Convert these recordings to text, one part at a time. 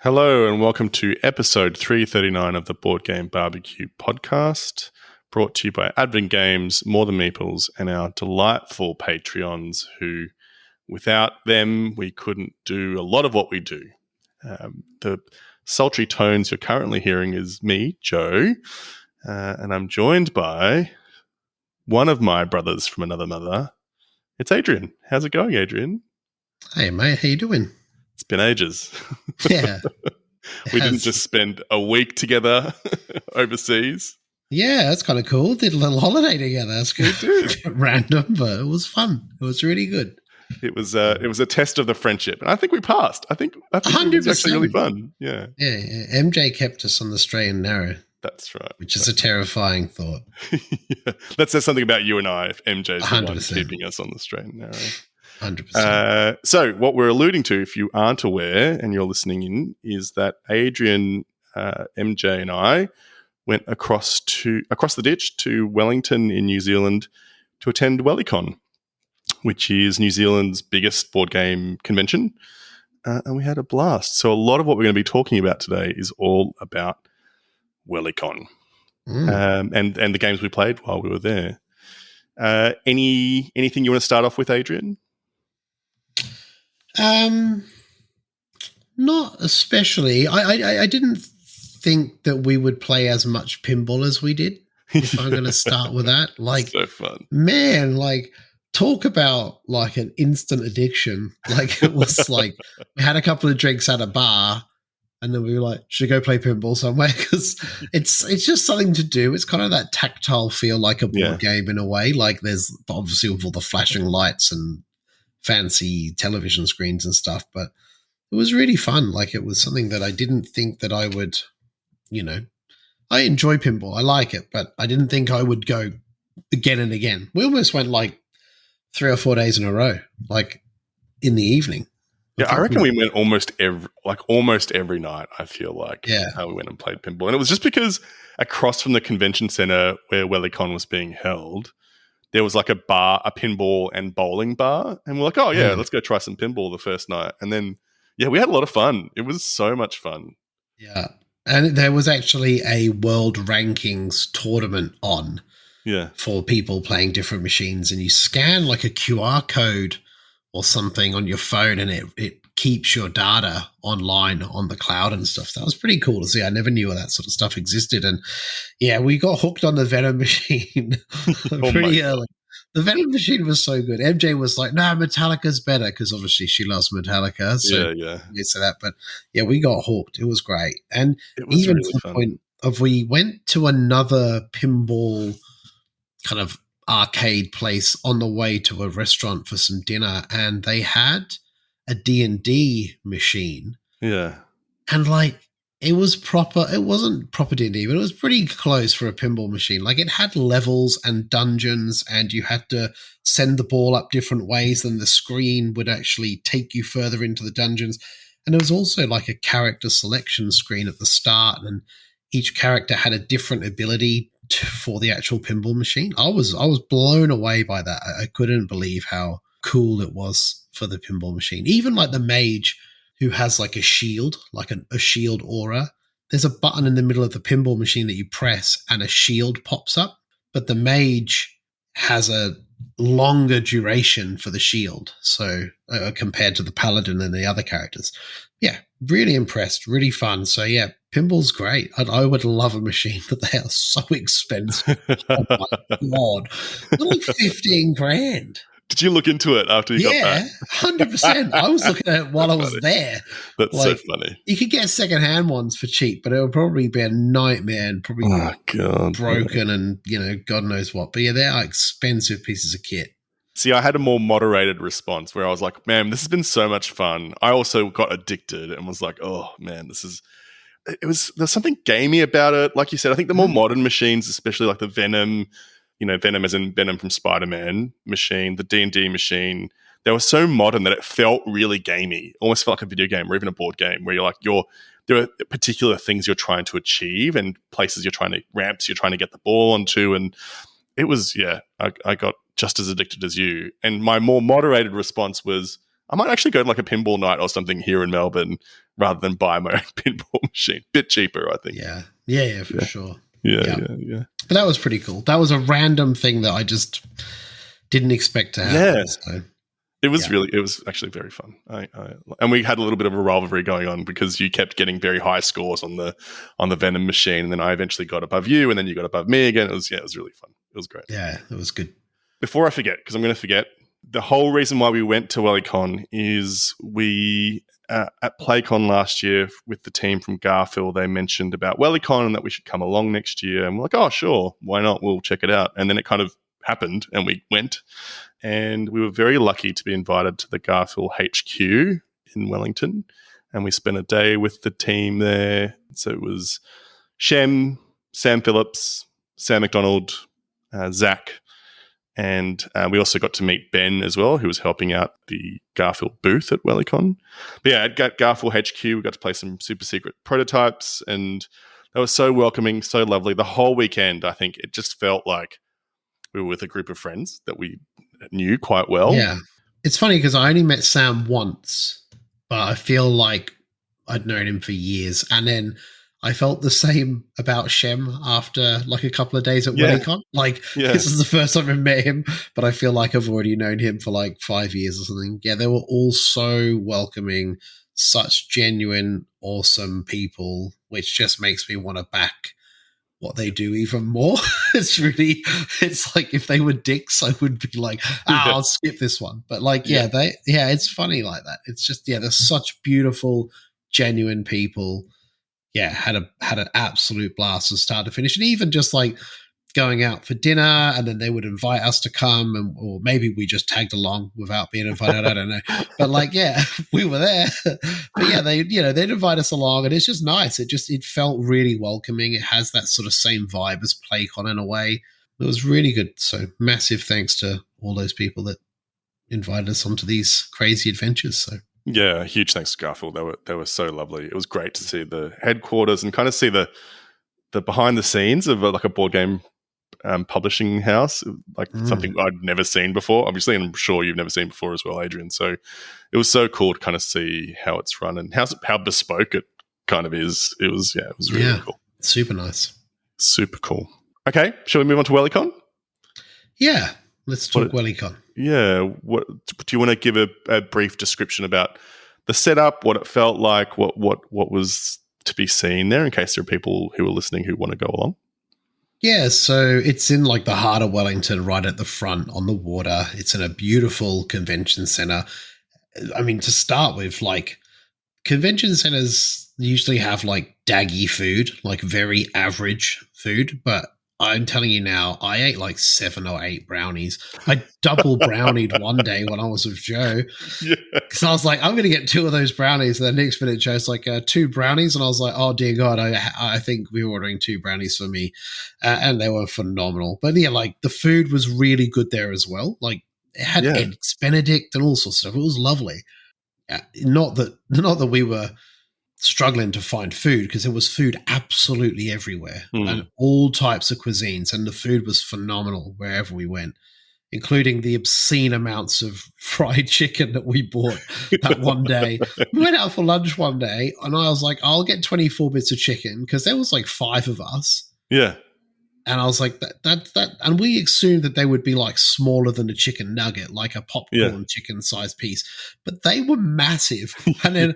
Hello and welcome to episode 339 of the Board Game Barbecue podcast, brought to you by Adrian Games, More Than Meeples, and our delightful Patreons who, without them, we couldn't do a lot of what we do. The sultry tones you're currently hearing is me, Joe, and I'm joined by one of my brothers from another mother. It's Adrian. How's it going, Adrian? Hey, mate. How you doing? It's been ages. Yeah. We didn't just spend a week together overseas. Yeah, that's kind of cool. Did a little holiday together. That's good. We did. Random, but it was fun. It was really good. It was a test of the friendship, and I think we passed. I think it was actually really fun. Yeah. MJ kept us on the straight and narrow. That's right. Which is a terrifying thought. Yeah. That says something about you and I if MJ's the 100%. one keeping us on the straight and narrow. 100%. So what we're alluding to, if you aren't aware and you're listening in, is that Adrian, MJ, and I went across the ditch to Wellington in New Zealand to attend Wellycon, which is New Zealand's biggest board game convention, and we had a blast. So a lot of what we're going to be talking about today is all about Wellycon and the games we played while we were there. Anything you want to start off with, Adrian? Not especially. I didn't think that we would play as much pinball as we did. If I'm going to start with that, so fun, man. Talk about an instant addiction. It was we had a couple of drinks at a bar, and then we were like, should we go play pinball somewhere? Because it's just something to do. It's kind of that tactile feel like a board game in a way. There's obviously with all the flashing lights and fancy television screens and stuff, but it was really fun. It was something that I didn't think that I would, I enjoy pinball. I like it, but I didn't think I would go again and again. We almost went 3 or 4 days in a row, in the evening. Yeah, I reckon we went almost every night, I feel like. Yeah. How we went and played pinball. And it was just because across from the convention center where Wellycon was being held, there was a pinball and bowling bar. And we're like, oh, yeah, let's go try some pinball the first night. And then, we had a lot of fun. It was so much fun. Yeah. And there was actually a world rankings tournament on for people playing different machines. And you scan a QR code or something on your phone, and it keeps your data online on the cloud and stuff. That was pretty cool to see. I never knew that sort of stuff existed. And we got hooked on the Venom machine pretty early. The Venom machine was so good. MJ was like, no, Metallica's better, because obviously she loves Metallica. So we said that. But we got hooked. It was great. And even really to the point of we went to another pinball kind of arcade place on the way to a restaurant for some dinner, and they had a D&D machine. Yeah. And it was proper. It wasn't proper D&D, but it was pretty close for a pinball machine. It had levels and dungeons, and you had to send the ball up different ways, and the screen would actually take you further into the dungeons. And there was also a character selection screen at the start, and each character had a different ability for the actual pinball machine. I was blown away by that. I couldn't believe how cool it was for the pinball machine. Even the mage, who has a shield, a shield aura. There's a button in the middle of the pinball machine that you press and a shield pops up. But the mage has a longer duration for the shield, so compared to the paladin and the other characters. Yeah, really impressed, really fun. So pinball's great. I would love a machine, but they are so expensive. Oh my God. They're 15 grand. Did you look into it after you got back? 100%. I was looking at it while I was there. That's so funny. You could get secondhand ones for cheap, but it would probably be a nightmare and probably broken and, God knows what. But they are expensive pieces of kit. See, I had a more moderated response where I was like, man, this has been so much fun. I also got addicted and was like, oh, man, there's something gamey about it. Like you said, I think the more modern machines, especially the Venom, Venom as in Venom from Spider-Man machine, the D&D machine, they were so modern that it felt really gamey. Almost felt like a video game or even a board game where there are particular things you're trying to achieve and places ramps you're trying to get the ball onto. And it was, I got just as addicted as you. And my more moderated response was, I might actually go to like a pinball night or something here in Melbourne rather than buy my own pinball machine. Bit cheaper, I think. Yeah, for sure. Yeah. But that was pretty cool. That was a random thing that I just didn't expect to happen. Yeah. So. It was actually very fun. And we had a little bit of a rivalry going on because you kept getting very high scores on the Venom machine, and then I eventually got above you, and then you got above me again. It was really fun. It was great. Yeah, it was good. Before I forget, because I'm going to forget, the whole reason why we went to Wellycon is we at PlayCon last year with the team from Garphill, they mentioned about Wellycon and that we should come along next year, and we're like, oh sure, why not? We'll check it out. And then it kind of happened, and we went. And we were very lucky to be invited to the Garphill HQ in Wellington. And we spent a day with the team there. So it was Shem, Sam Phillips, Sam McDonald, Zach. And we also got to meet Ben as well, who was helping out the Garphill booth at Wellycon. But yeah, at Garphill HQ, we got to play some super secret prototypes. And they were so welcoming, so lovely. The whole weekend, I think it just felt like we were with a group of friends that we knew quite well. Yeah. It's funny because I only met Sam once, but I feel like I'd known him for years. And then I felt the same about Shem after like a couple of days at Wellycon. This is the first time I've met him, but I feel like I've already known him for like 5 years or something. Yeah, they were all so welcoming, such genuine, awesome people, which just makes me want to back what they do even more. It's like if they were dicks, I would be like, I'll skip this one. But like, it's funny like that. It's just, they're such beautiful, genuine people. Yeah, had an absolute blast from start to finish. And even just like going out for dinner, and then they would invite us to come, or maybe we just tagged along without being invited. I don't know. But like, we were there. But yeah, they'd invite us along, and it's just nice. It felt really welcoming. It has that sort of same vibe as PlayCon in a way. It was really good. So massive thanks to all those people that invited us onto these crazy adventures. So yeah, huge thanks to Garphill. They were so lovely. It was great to see the headquarters and kind of see the behind the scenes of like a board game publishing house, like something I'd never seen before, obviously, and I'm sure you've never seen before as well, Adrian. So it was so cool to kind of see how it's run and how bespoke it kind of is. It was really cool. Super nice. Super cool. Okay, shall we move on to Wellycon? Yeah, let's talk Wellycon. Yeah, what do you want to give a brief description about the setup, what it felt like, what was to be seen there, in case there are people who are listening who want to go along? Yeah, so it's in like the heart of Wellington, right at the front on the water. It's in a beautiful convention center. I mean, to start with, like convention centers usually have like daggy food, like very average food, but I'm telling you now, I ate like 7 or 8 brownies. I double brownied one day when I was with Joe. Because I was like, I'm going to get 2 of those brownies. And the next minute, Joe's like, 2 brownies. And I was like, oh, dear God, I think we were ordering 2 brownies for me. And they were phenomenal. But yeah, like the food was really good there as well. Like it had Eggs Benedict and all sorts of stuff. It was lovely. Not that we were struggling to find food, because there was food absolutely everywhere and all types of cuisines, and the food was phenomenal wherever we went, including the obscene amounts of fried chicken that we bought that one day. We went out for lunch one day and I was like, I'll get 24 bits of chicken, because there was like 5 of us. Yeah. And I was like, that, and we assumed that they would be like smaller than a chicken nugget, like a popcorn chicken sized piece, but they were massive. And then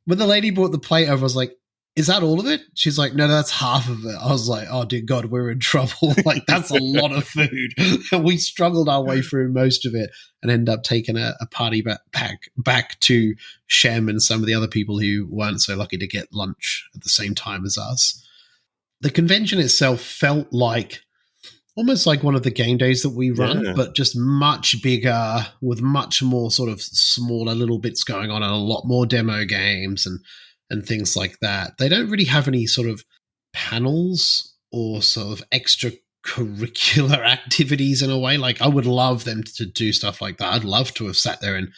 when the lady brought the plate over, I was like, is that all of it? She's like, no, that's half of it. I was like, oh dear God, we're in trouble. Like that's a lot of food. And we struggled our way through most of it and ended up taking a party back to Shem and some of the other people who weren't so lucky to get lunch at the same time as us. The convention itself felt like almost like one of the game days that we run, but just much bigger with much more sort of smaller little bits going on and a lot more demo games and things like that. They don't really have any sort of panels or sort of extracurricular activities in a way. Like I would love them to do stuff like that. I'd love to have sat there and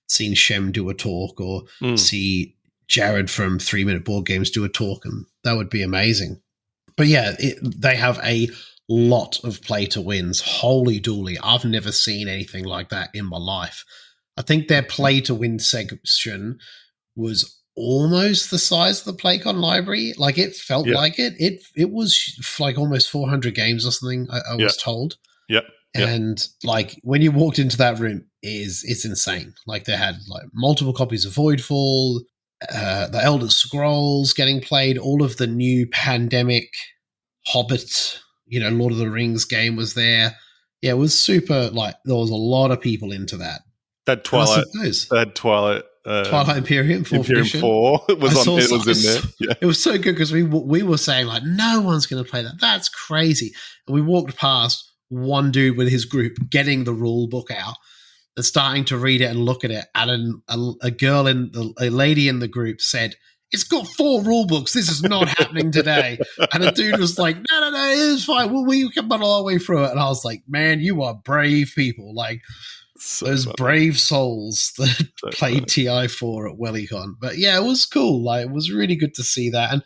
seen Shem do a talk or see Jared from 3 Minute Board Games do a talk, and that would be amazing. But yeah, they have a lot of play to wins. Holy dooly. I've never seen anything like that in my life. I think their play to win section was almost the size of the PlayCon library. Like it felt like it. It was like almost 400 games or something. I was told. Yep. And like when you walked into that room, it's insane. Like they had like multiple copies of Voidfall, the Elder Scrolls getting played, all of the new Pandemic, Hobbit, Lord of the Rings game was there. Yeah, it was super. Like there was a lot of people into that. That Twilight. Twilight Imperium 4th edition. 4 was in there. Yeah. It was so good because we were saying like no one's going to play that. That's crazy. And we walked past one dude with his group getting the rule book out and starting to read it and look at it. And a lady in the group said, "It's got 4 rule books. This is not happening today." And the dude was like, no, it's fine. We can muddle our way through it. And I was like, man, you are brave people. Like those brave souls that played TI4 at Wellycon. But yeah, it was cool. Like it was really good to see that. And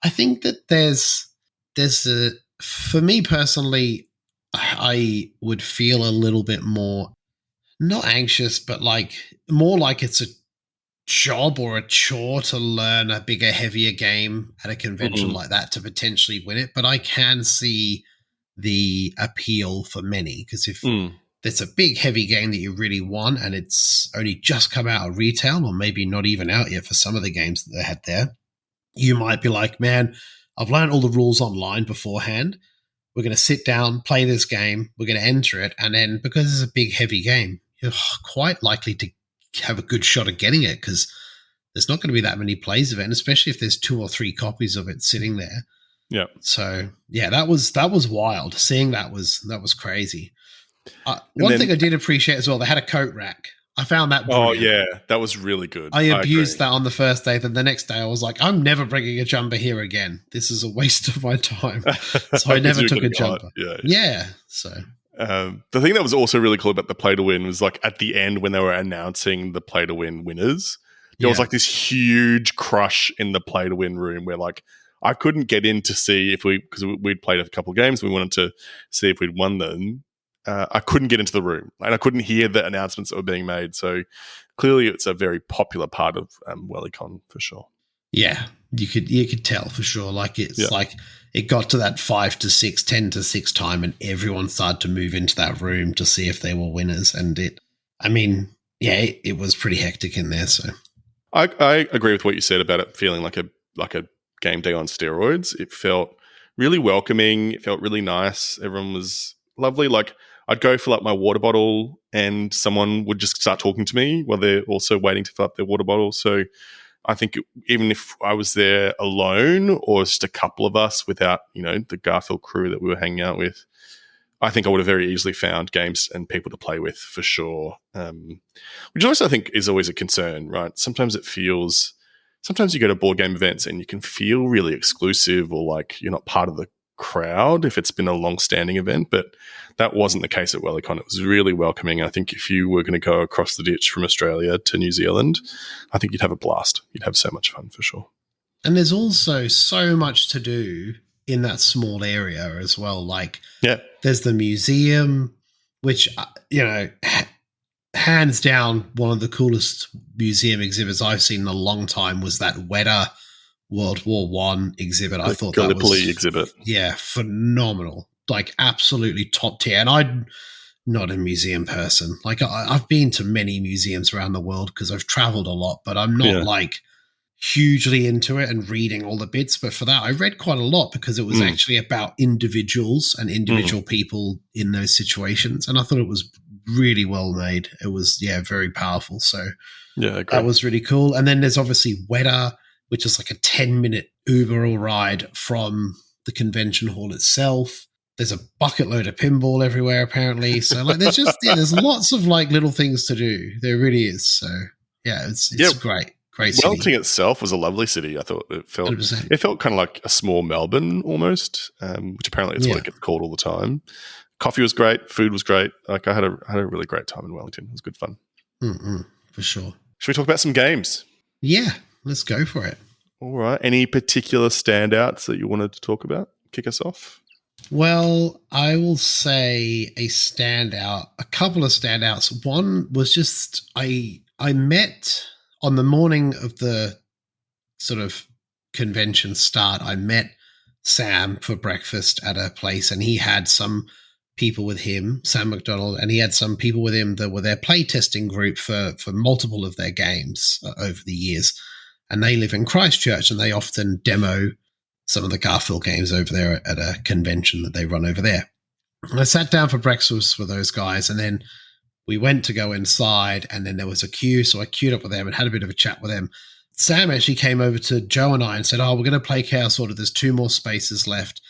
I think that there's for me personally, I would feel a little bit more, not anxious, but like more like it's a job or a chore to learn a bigger, heavier game at a convention like that to potentially win it. But I can see the appeal for many because if there's a big, heavy game that you really want and it's only just come out of retail or maybe not even out yet for some of the games that they had there, you might be like, man, I've learned all the rules online beforehand. We're going to sit down, play this game. We're going to enter it. And then because it's a big, heavy game, you're quite likely to have a good shot at getting it because there's not going to be that many plays of it, and especially if there's 2 or 3 copies of it sitting there. Yeah. So, yeah, that was wild. Seeing that was crazy. One thing I did appreciate as well, they had a coat rack. I found that brilliant. Oh, yeah. That was really good. I abused that on the first day. Then the next day I was like, I'm never bringing a jumper here again. This is a waste of my time. So I never took a jumper. Yeah. So the thing that was also really cool about the play to win was like at the end when they were announcing the play to win winners, there was like this huge crush in the play to win room where like I couldn't get in to see if because we'd played a couple of games. We wanted to see if we'd won them. I couldn't get into the room and I couldn't hear the announcements that were being made. So clearly it's a very popular part of Wellycon for sure. Yeah, you could tell for sure. Like it's like it got to that 5 to 6, 10 to 6 time and everyone started to move into that room to see if they were winners. And it was pretty hectic in there. So I agree with what you said about it feeling like a game day on steroids. It felt really welcoming. It felt really nice. Everyone was lovely. Like I'd go fill up my water bottle and someone would just start talking to me while they're also waiting to fill up their water bottle. So I think even if I was there alone or just a couple of us without, the Garphill crew that we were hanging out with, I think I would have very easily found games and people to play with for sure. Which also I think is always a concern, right? Sometimes you go to board game events and you can feel really exclusive or like you're not part of the crowd if it's been a long-standing event, but that wasn't the case at Wellycon. It was really welcoming. I think if you were going to go across the ditch from Australia to New Zealand, I think you'd have a blast. You'd have so much fun for sure. And there's also so much to do in that small area as well. Like, there's the museum, which, hands down, one of the coolest museum exhibits I've seen in a long time was that Weta World War One exhibit. I thought that was exhibit. Yeah, phenomenal. Like absolutely top tier. And I'm not a museum person. Like I've been to many museums around the world because I've traveled a lot, but I'm not like hugely into it and reading all the bits. But for that, I read quite a lot because it was actually about individuals and individual people in those situations. And I thought it was really well made. It was, very powerful. So that was really cool. And then there's obviously Weta, which is like a 10-minute Uber ride from the convention hall itself. There's a bucket load of pinball everywhere, apparently. So like, there's just there's lots of like little things to do. There really is. So it's great city. Wellington itself was a lovely city. I thought it felt 100%. It felt kind of like a small Melbourne almost, which apparently it's what it gets called all the time. Coffee was great. Food was great. Like I had a really great time in Wellington. It was good fun. For sure. Should we talk about some games? Yeah. Let's go for it. All right. Any particular standouts that you wanted to talk about? Kick us off. Well, I will say a couple of standouts. One was just I met on the morning of the sort of convention start. I met Sam for breakfast at a place, and he had some people with him, Sam McDonald, and he had some people with him that were their playtesting group for multiple of their games over the years. And they live in Christchurch, and they often demo some of the Garphill games over there at a convention that they run over there. And I sat down for breakfast with those guys, and then we went to go inside, and then there was a queue, so I queued up with them and had a bit of a chat with them. Sam actually came over to Joe and I and said, "Oh, we're going to play Chaos Order. There's 2 more spaces left."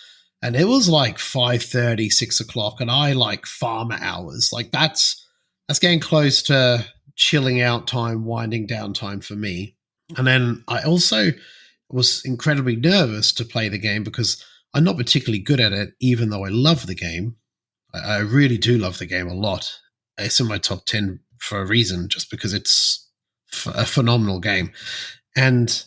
And it was like 5:30, 6 o'clock, and I like farmer hours. Like that's getting close to chilling out time, winding down time for me. And then I also was incredibly nervous to play the game because I'm not particularly good at it, even though I love the game. I really do love the game a lot. It's in my top 10 for a reason, just because it's a phenomenal game. And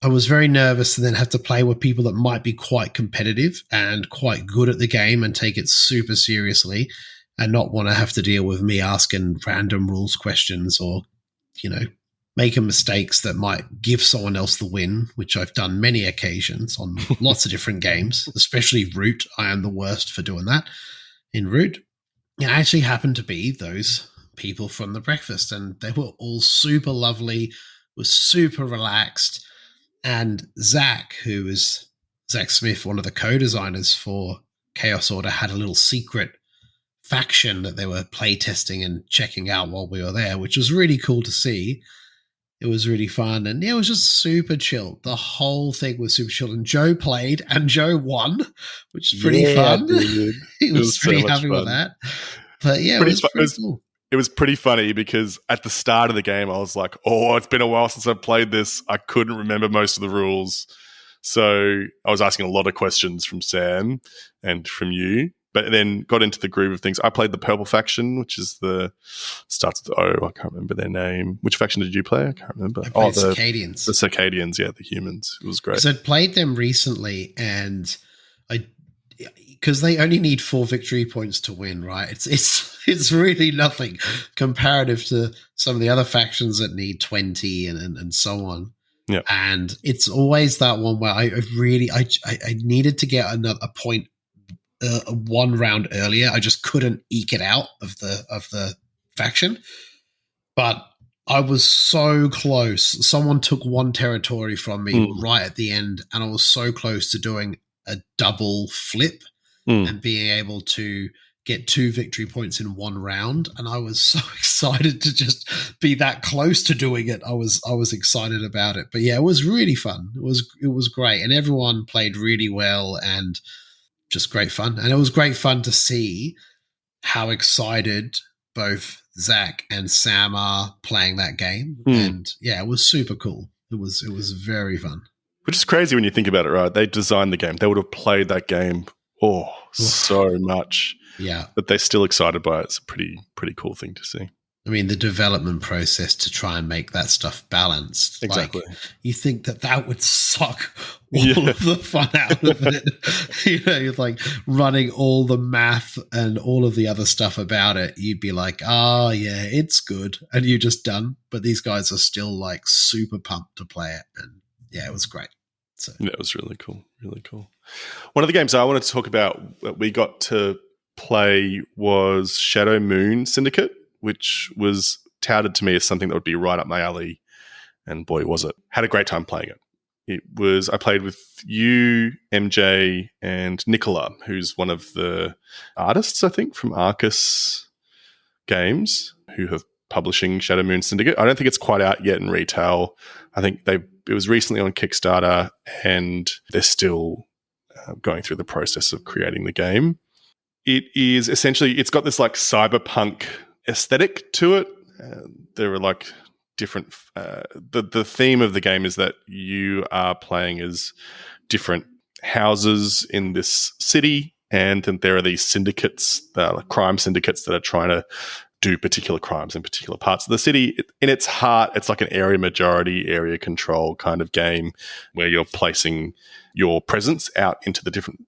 I was very nervous to then have to play with people that might be quite competitive and quite good at the game and take it super seriously and not want to have to deal with me asking random rules questions or, making mistakes that might give someone else the win, which I've done many occasions on lots of different games, especially Root. I am the worst for doing that in Root. It actually happened to be those people from the breakfast, and they were all super lovely, was super relaxed. And Zach, who is Zach Smith, one of the co-designers for Chaos Order, had a little secret faction that they were playtesting and checking out while we were there, which was really cool to see. It was really fun, and it was just super chill. The whole thing was super chill, and Joe played, and Joe won, which is pretty fun. He was pretty happy with that. But yeah, it was pretty cool. It was pretty funny because at the start of the game, I was like, "Oh, it's been a while since I've played this. I couldn't remember most of the rules." So I was asking a lot of questions from Sam and from you, but then got into the groove of things. I played the purple faction, which is starts with O. I can't remember their name. Which faction did you play? I can't remember. I played Circadians. The Circadians, yeah, the humans. It was great. So I'd played them recently, and because they only need 4 victory points to win, right? It's really nothing comparative to some of the other factions that need 20 and so on. Yeah, and it's always that one where I needed to get a point 1 round earlier. I just couldn't eke it out of the faction, but I was so close. Someone took 1 territory from me right at the end, and I was so close to doing a double flip and being able to get 2 victory points in 1 round. And I was so excited to just be that close to doing it. I was excited about it. But yeah, it was really fun. It was great, and everyone played really well and just great fun. And it was great fun to see how excited both Zach and Sam are playing that game. And yeah, it was super cool. It was very fun. Which is crazy when you think about it, right? They designed the game. They would have played that game so much. Yeah. But they're still excited by it. It's a pretty cool thing to see. I mean, the development process to try and make that stuff balanced. Exactly. Like, you think that would suck all of the fun out of it. You're like running all the math and all of the other stuff about it. You'd be like, oh, yeah, it's good. And you're just done. But these guys are still like super pumped to play it. And yeah, it was great. So yeah, it was really cool. Really cool. One of the games I wanted to talk about that we got to play was Shadow Moon Syndicate, which was touted to me as something that would be right up my alley. And boy, was it. Had a great time playing it. I played with you, MJ, and Nicola, who's one of the artists, I think, from Arcus Games, who have publishing Shadow Moon Syndicate. I don't think it's quite out yet in retail. I think it was recently on Kickstarter, and they're still going through the process of creating the game. It is essentially, it's got this like cyberpunk aesthetic to it. There are like different, the theme of the game is that you are playing as different houses in this city, and then there are these syndicates, like crime syndicates that are trying to do particular crimes in particular parts of the city. In its heart, it's like an area majority, area control kind of game where you're placing your presence out into the different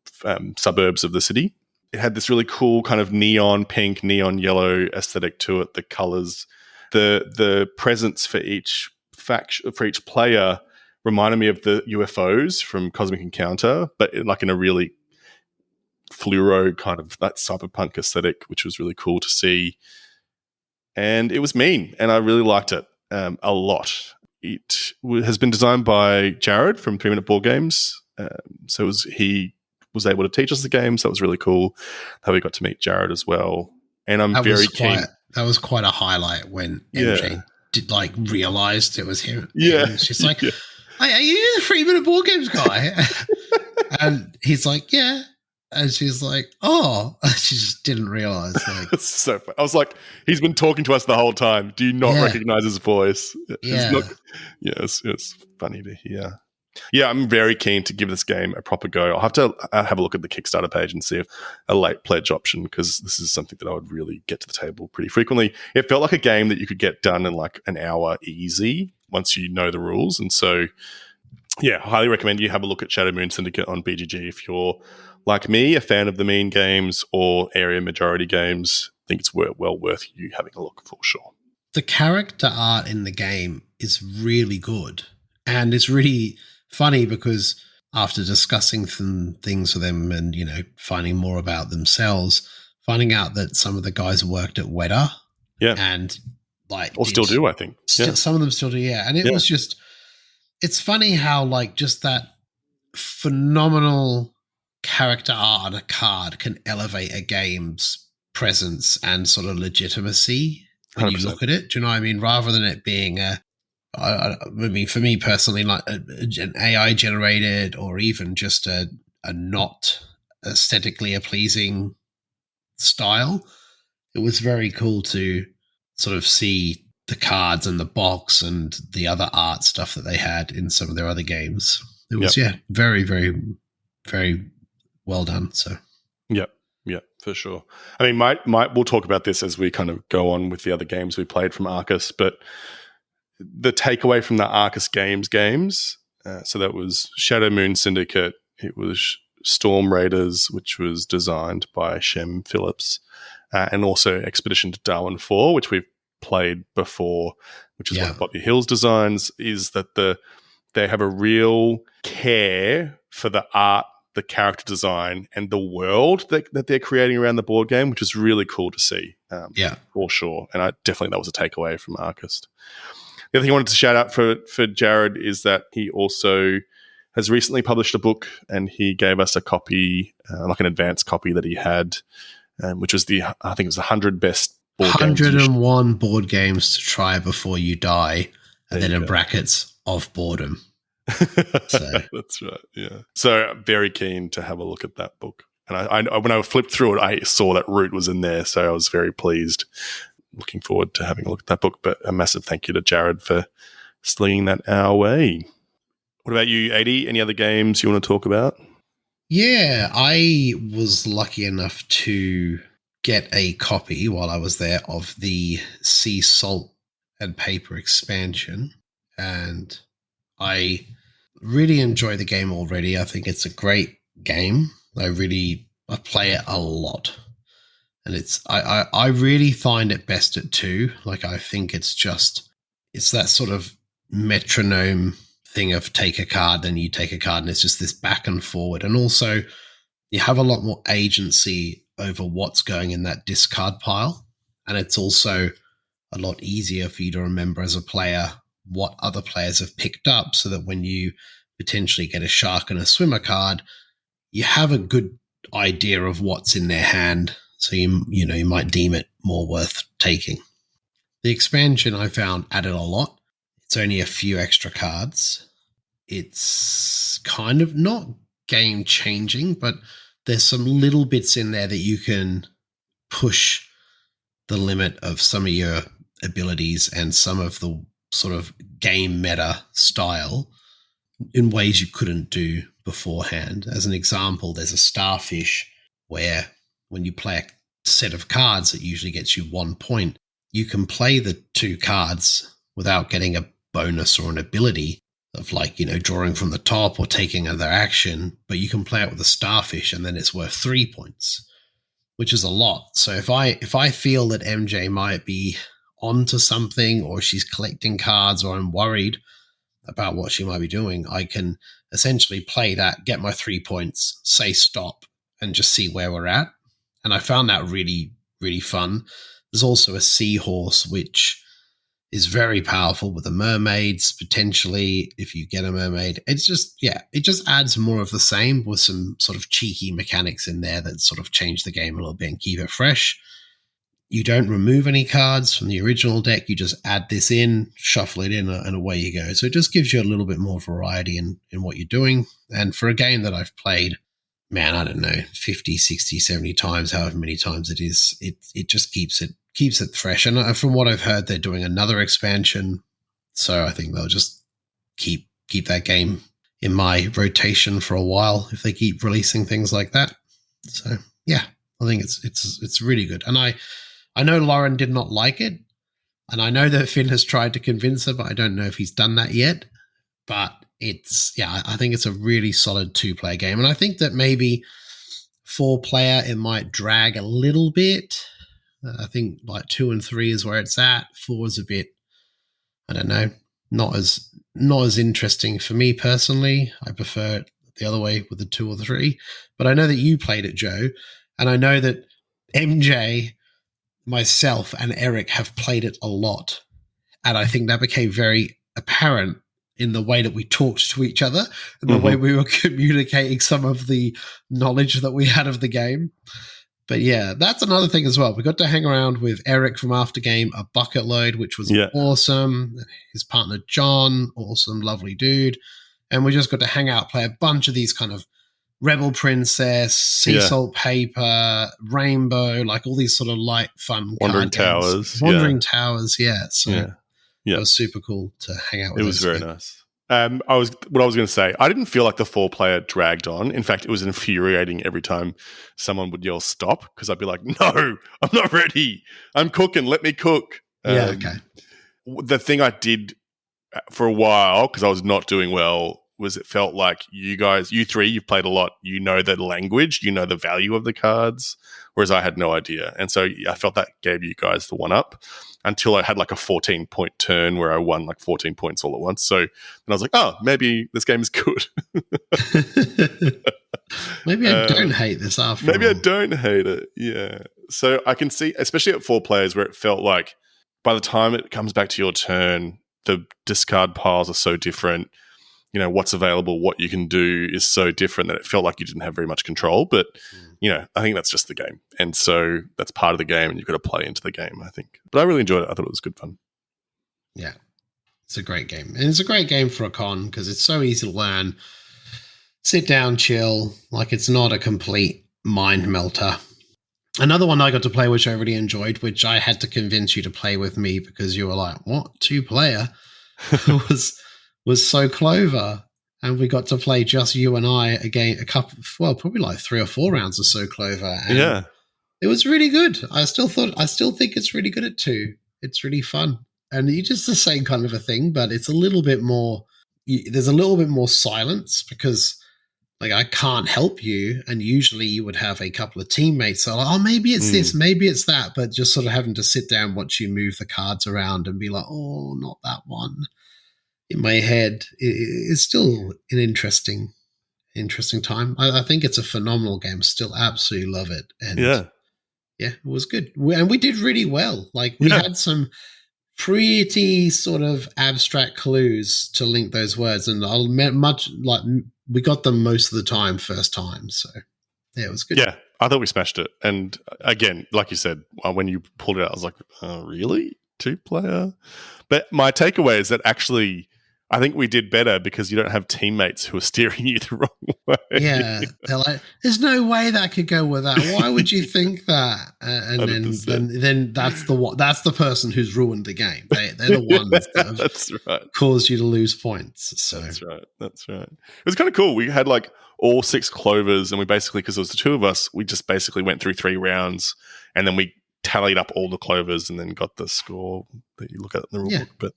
suburbs of the city. It had this really cool kind of neon pink, neon yellow aesthetic to it. The colors, the presence for each faction, for each player, reminded me of the UFOs from Cosmic Encounter, but in a really fluoro kind of that cyberpunk aesthetic, which was really cool to see. And it was mean, and I really liked it a lot. It has been designed by Jared from 3 Minute Board Games. He was able to teach us the game, so that was really cool that we got to meet Jared as well. And I'm very keen. That was quite a highlight when MJ did realized it was him. Yeah, and she's like, "Hey, are you the 3 Minute Board Games guy?" And he's like, "Yeah." And she's like, "Oh," she just didn't realize. It's so funny. I was like, he's been talking to us the whole time. Do you not recognize his voice? It's funny to hear. Yeah, I'm very keen to give this game a proper go. I'll have to have a look at the Kickstarter page and see if a late pledge option, because this is something that I would really get to the table pretty frequently. It felt like a game that you could get done in an hour easy once you know the rules. And so, yeah, I highly recommend you have a look at Shadow Moon Syndicate on BGG if you're, like me, a fan of the mean games or area majority games. I think it's well worth you having a look for sure. The character art in the game is really good, and it's really funny because after discussing some things with them and, finding more about themselves, finding out that some of the guys worked at Weta. Yeah. And still do, I think. Some of them still do, yeah. And it was just, it's funny how just that phenomenal character art on a card can elevate a game's presence and sort of legitimacy when 100%. You look at it. Do you know what I mean? Rather than it being for me personally, an AI generated or even just a not aesthetically a pleasing style, it was very cool to sort of see the cards and the box and the other art stuff that they had in some of their other games. It was, very, very, very well done. So, yeah, for sure. I mean, we'll talk about this as we kind of go on with the other games we played from Arcus, but the takeaway from the Arcus games, so that was Shadow Moon Syndicate, it was Storm Raiders, which was designed by Shem Phillips, and also Expedition to Darwin 4, which we've played before, which is one of Bobby Hill's designs, is that they have a real care for the art, the character design, and the world that they're creating around the board game, which is really cool to see, for sure. And that was a takeaway from Arcus. The other thing I wanted to shout out for Jared is that he also has recently published a book, and he gave us a copy, an advanced copy that he had, which was I think it was 100 best board 101 games. Board games to try before you die, and then in brackets, of boredom. So. That's right, yeah. So I'm very keen to have a look at that book. And I when I flipped through it, I saw that Root was in there, so I was very pleased. Looking forward to having a look at that book, but a massive thank you to Jared for slinging that our way. What about you, 80? Any other games you want to talk about? Yeah, I was lucky enough to get a copy while I was there of the Sea Salt and Paper expansion, and I really enjoy the game already. I think it's a great game. I play it a lot. And I really find it best at 2. I think it's that sort of metronome thing of take a card, then you take a card, and it's just this back and forward. And also you have a lot more agency over what's going in that discard pile. And it's also a lot easier for you to remember as a player what other players have picked up, so that when you potentially get a shark and a swimmer card, you have a good idea of what's in their hand. So you might deem it more worth taking. The expansion I found added a lot. It's only a few extra cards. It's kind of not game changing, but there's some little bits in there that you can push the limit of some of your abilities and some of the sort of game meta style in ways you couldn't do beforehand. As an example, there's a starfish where when you play a set of cards that usually gets you 1 point, you can play the 2 cards without getting a bonus or an ability, of like, drawing from the top or taking another action, but you can play it with a starfish and then it's worth 3 points, which is a lot. So if I feel that MJ might be onto something, or she's collecting cards, or I'm worried about what she might be doing, I can essentially play that, get my 3 points, say stop, and just see where we're at. And I found that really, really fun. There's also a seahorse, which is very powerful with the mermaids, potentially, if you get a mermaid. It's just, it just adds more of the same with some sort of cheeky mechanics in there that sort of change the game a little bit and keep it fresh. You don't remove any cards from the original deck. You just add this in, shuffle it in, and away you go. So it just gives you a little bit more variety in what you're doing. And for a game that I've played, man, I don't know, 50, 60, 70 times, however many times it is, it just keeps it fresh. And from what I've heard, they're doing another expansion. So I think they'll just keep that game in my rotation for a while if they keep releasing things like that. So yeah, I think it's really good. And I know Lauren did not like it, and I know that Finn has tried to convince her, but I don't know if he's done that yet. But I think it's a really solid 2-player game. And I think that maybe 4-player, it might drag a little bit. I think like 2 and 3 is where it's at. 4 is a bit, I don't know, not as interesting for me personally. I prefer it the other way with the 2 or 3. But I know that you played it, Joe, and I know that MJ, myself, and Eric have played it a lot. And I think that became very apparent in the way that we talked to each other and the way we were communicating some of the knowledge that we had of the game. But yeah, that's another thing as well. We got to hang around with Eric from After Game a bucket load, which was awesome. His partner, John, awesome, lovely dude. And we just got to hang out, play a bunch of these kind of Rebel Princess, Sea Salt Paper, Rainbow, like all these sort of light, fun Wandering Towers. Wandering Towers, So it was super cool to hang out with. It was very nice. What I was going to say, I didn't feel like the 4-player dragged on. In fact, it was infuriating every time someone would yell stop, because I'd be like, no, I'm not ready. I'm cooking. Let me cook. Okay. The thing I did for a while, because I was not doing well, was it felt like you three, you've played a lot, you know the language, you know the value of the cards, whereas I had no idea. And so I felt that gave you guys the one up until I had like a 14-point turn where I won like 14 points all at once. So then I was like, oh, maybe this game is good. Maybe I don't hate this after all. Maybe I don't hate it, yeah. So I can see, especially at 4 players, where it felt like by the time it comes back to your turn, the discard piles are so different. What's available, what you can do is so different that it felt like you didn't have very much control. But, I think that's just the game. And so that's part of the game, and you've got to play into the game, I think. But I really enjoyed it. I thought it was good fun. Yeah, it's a great game. And it's a great game for a con because it's so easy to learn. Sit down, chill. Like, it's not a complete mind melter. Another one I got to play, which I really enjoyed, which I had to convince you to play with me because you were like, what, 2-player? was So Clover, and we got to play just you and I again probably like 3 or 4 rounds of So Clover. And it was really good. I still think it's really good at 2. It's really fun, and it's just the same kind of a thing, but it's a little bit more. There's a little bit more silence because, like, I can't help you, and usually you would have a couple of teammates. So, like, oh, maybe it's this, maybe it's that, but just sort of having to sit down, watch you move the cards around, and be like, oh, not that one. In my head, it's still an interesting time. I think it's a phenomenal game. Still absolutely love it. And it was good. And we did really well. Like, we had some pretty sort of abstract clues to link those words, and we got them most of the time first time. So yeah, it was good. Yeah, I thought we smashed it. And again, like you said, when you pulled it out, I was like, really? 2-player? But my takeaway is that actually, I think we did better because you don't have teammates who are steering you the wrong way. Yeah, they're like, "There's no way that could go with that. Why would you think that?" And then that's the person who's ruined the game. They're the ones that have caused you to lose points. So that's right. It was kind of cool. We had like all 6 Clovers, and we basically, because there was the 2 of us, we just basically went through 3 rounds, and then we tallied up all the clovers and then got the score that you look at in the rulebook. Yeah. But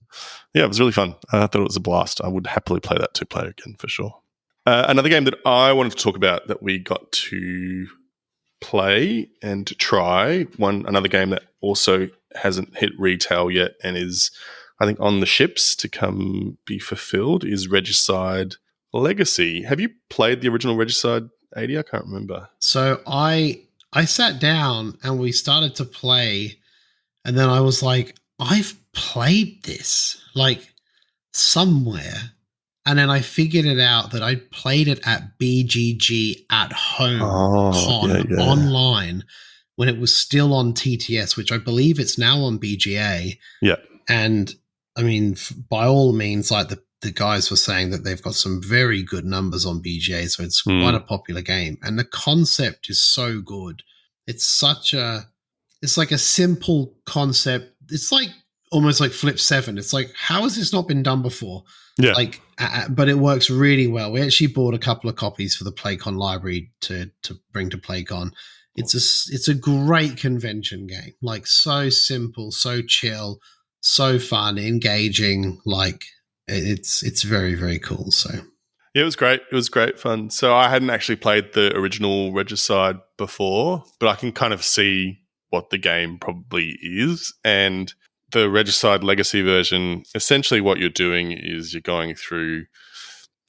yeah, it was really fun. I thought it was a blast. I would happily play that 2-player again for sure. Another game that I wanted to talk about that we got to play and to try, another game that also hasn't hit retail yet and is, I think, on the ships to come be fulfilled, is Regicide Legacy. Have you played the original Regicide, AD? I can't remember. So I sat down and we started to play, and then I was like, I've played this like somewhere. And then I figured it out that I played it at BGG at home online when it was still on TTS, which I believe it's now on BGA. Yeah. And I mean, by all means, like the guys were saying that they've got some very good numbers on BGA, so it's quite a popular game. And the concept is so good. It's like a simple concept. It's like almost like Flip 7. It's like, how has this not been done before? Yeah. Like, but it works really well. We actually bought a couple of copies for the PlayCon library to bring to PlayCon. It's a great convention game. Like, so simple, so chill, so fun, engaging. Like, it's very, very cool. So yeah, it was great. It was great fun. So I hadn't actually played the original Regicide before, but I can kind of see what the game probably is. And the Regicide Legacy version, essentially what you're doing is you're going through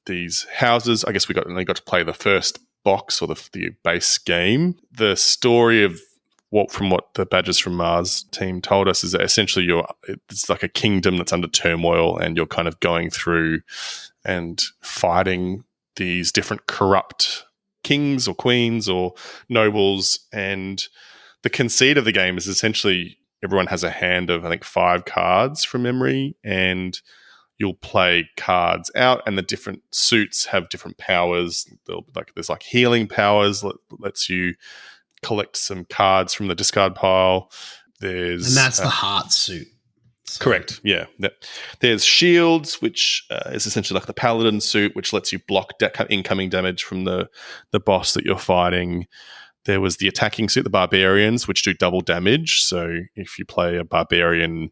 these houses. I guess we only got to play the first box or the base game. The story of what the Badgers from Mars team told us is that essentially it's like a kingdom that's under turmoil, and you're kind of going through and fighting these different corrupt kings or queens or nobles. And the conceit of the game is essentially everyone has a hand of, I think, 5 cards from memory, and you'll play cards out, and the different suits have different powers. There's like healing powers that lets you collect some cards from the discard pile. And that's the heart suit. So. Correct, yeah. There's shields, which is essentially like the paladin suit, which lets you block incoming damage from the boss that you're fighting. There was the attacking suit, the barbarians, which do double damage. So if you play a barbarian,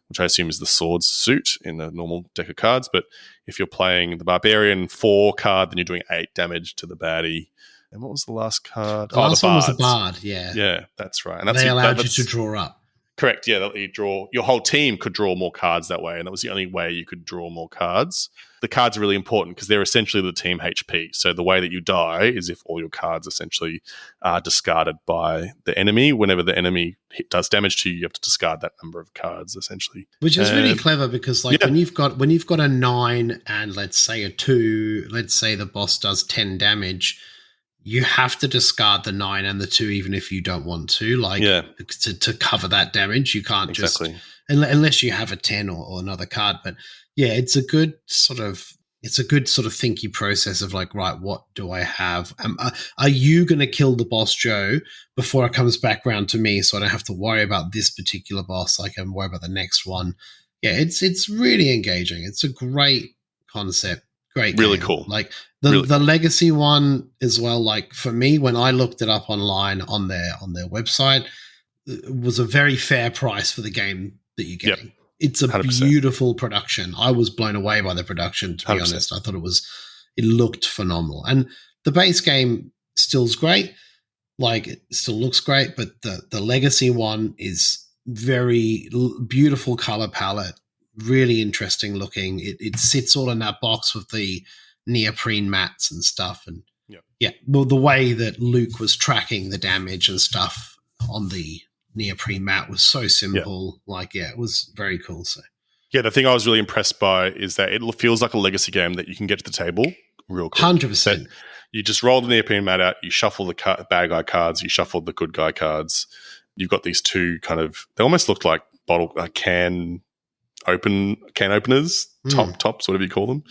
which I assume is the swords suit in a normal deck of cards, but if you're playing the barbarian 4 card, then you're doing 8 damage to the baddie. And what was the last card? The last one was the bard, yeah. Yeah, that's right. And they allowed you to draw up. Correct, yeah. Your whole team could draw more cards that way, and that was the only way you could draw more cards. The cards are really important because they're essentially the team HP. So the way that you die is if all your cards essentially are discarded by the enemy. Whenever the enemy does damage to you, you have to discard that number of cards essentially. Which is really clever because when you've got a 9 and let's say a 2, let's say the boss does 10 damage, you have to discard the 9 and the 2 even if you don't want to, to cover that damage. You can't just unless you have a 10 or another card. But yeah, it's a good sort of thinky process of like, right, what do I have? Are you going to kill the boss Joe before it comes back round to me, so I don't have to worry about this particular boss? I can worry about the next one. Yeah, it's really engaging. It's a great concept. Great game. Really cool. Like the legacy one as well. Like for me, when I looked it up online on their website, it was a very fair price for the game that you're getting. Yep. It's a 100%. Beautiful production. I was blown away by the production, to be 100%. Honest. I thought it looked phenomenal. And the base game still's great. Like it still looks great, but the legacy one is very beautiful color palette. Really interesting looking. It sits all in that box with the neoprene mats and stuff. And the way that Luke was tracking the damage and stuff on the neoprene mat was so simple. It was very cool. So the thing I was really impressed by is that it feels like a legacy game that you can get to the table real quick. 100%. You just roll the neoprene mat out, you shuffle the bad guy cards, you shuffle the good guy cards. You've got these 2 they almost looked like can openers, tops, whatever you call them,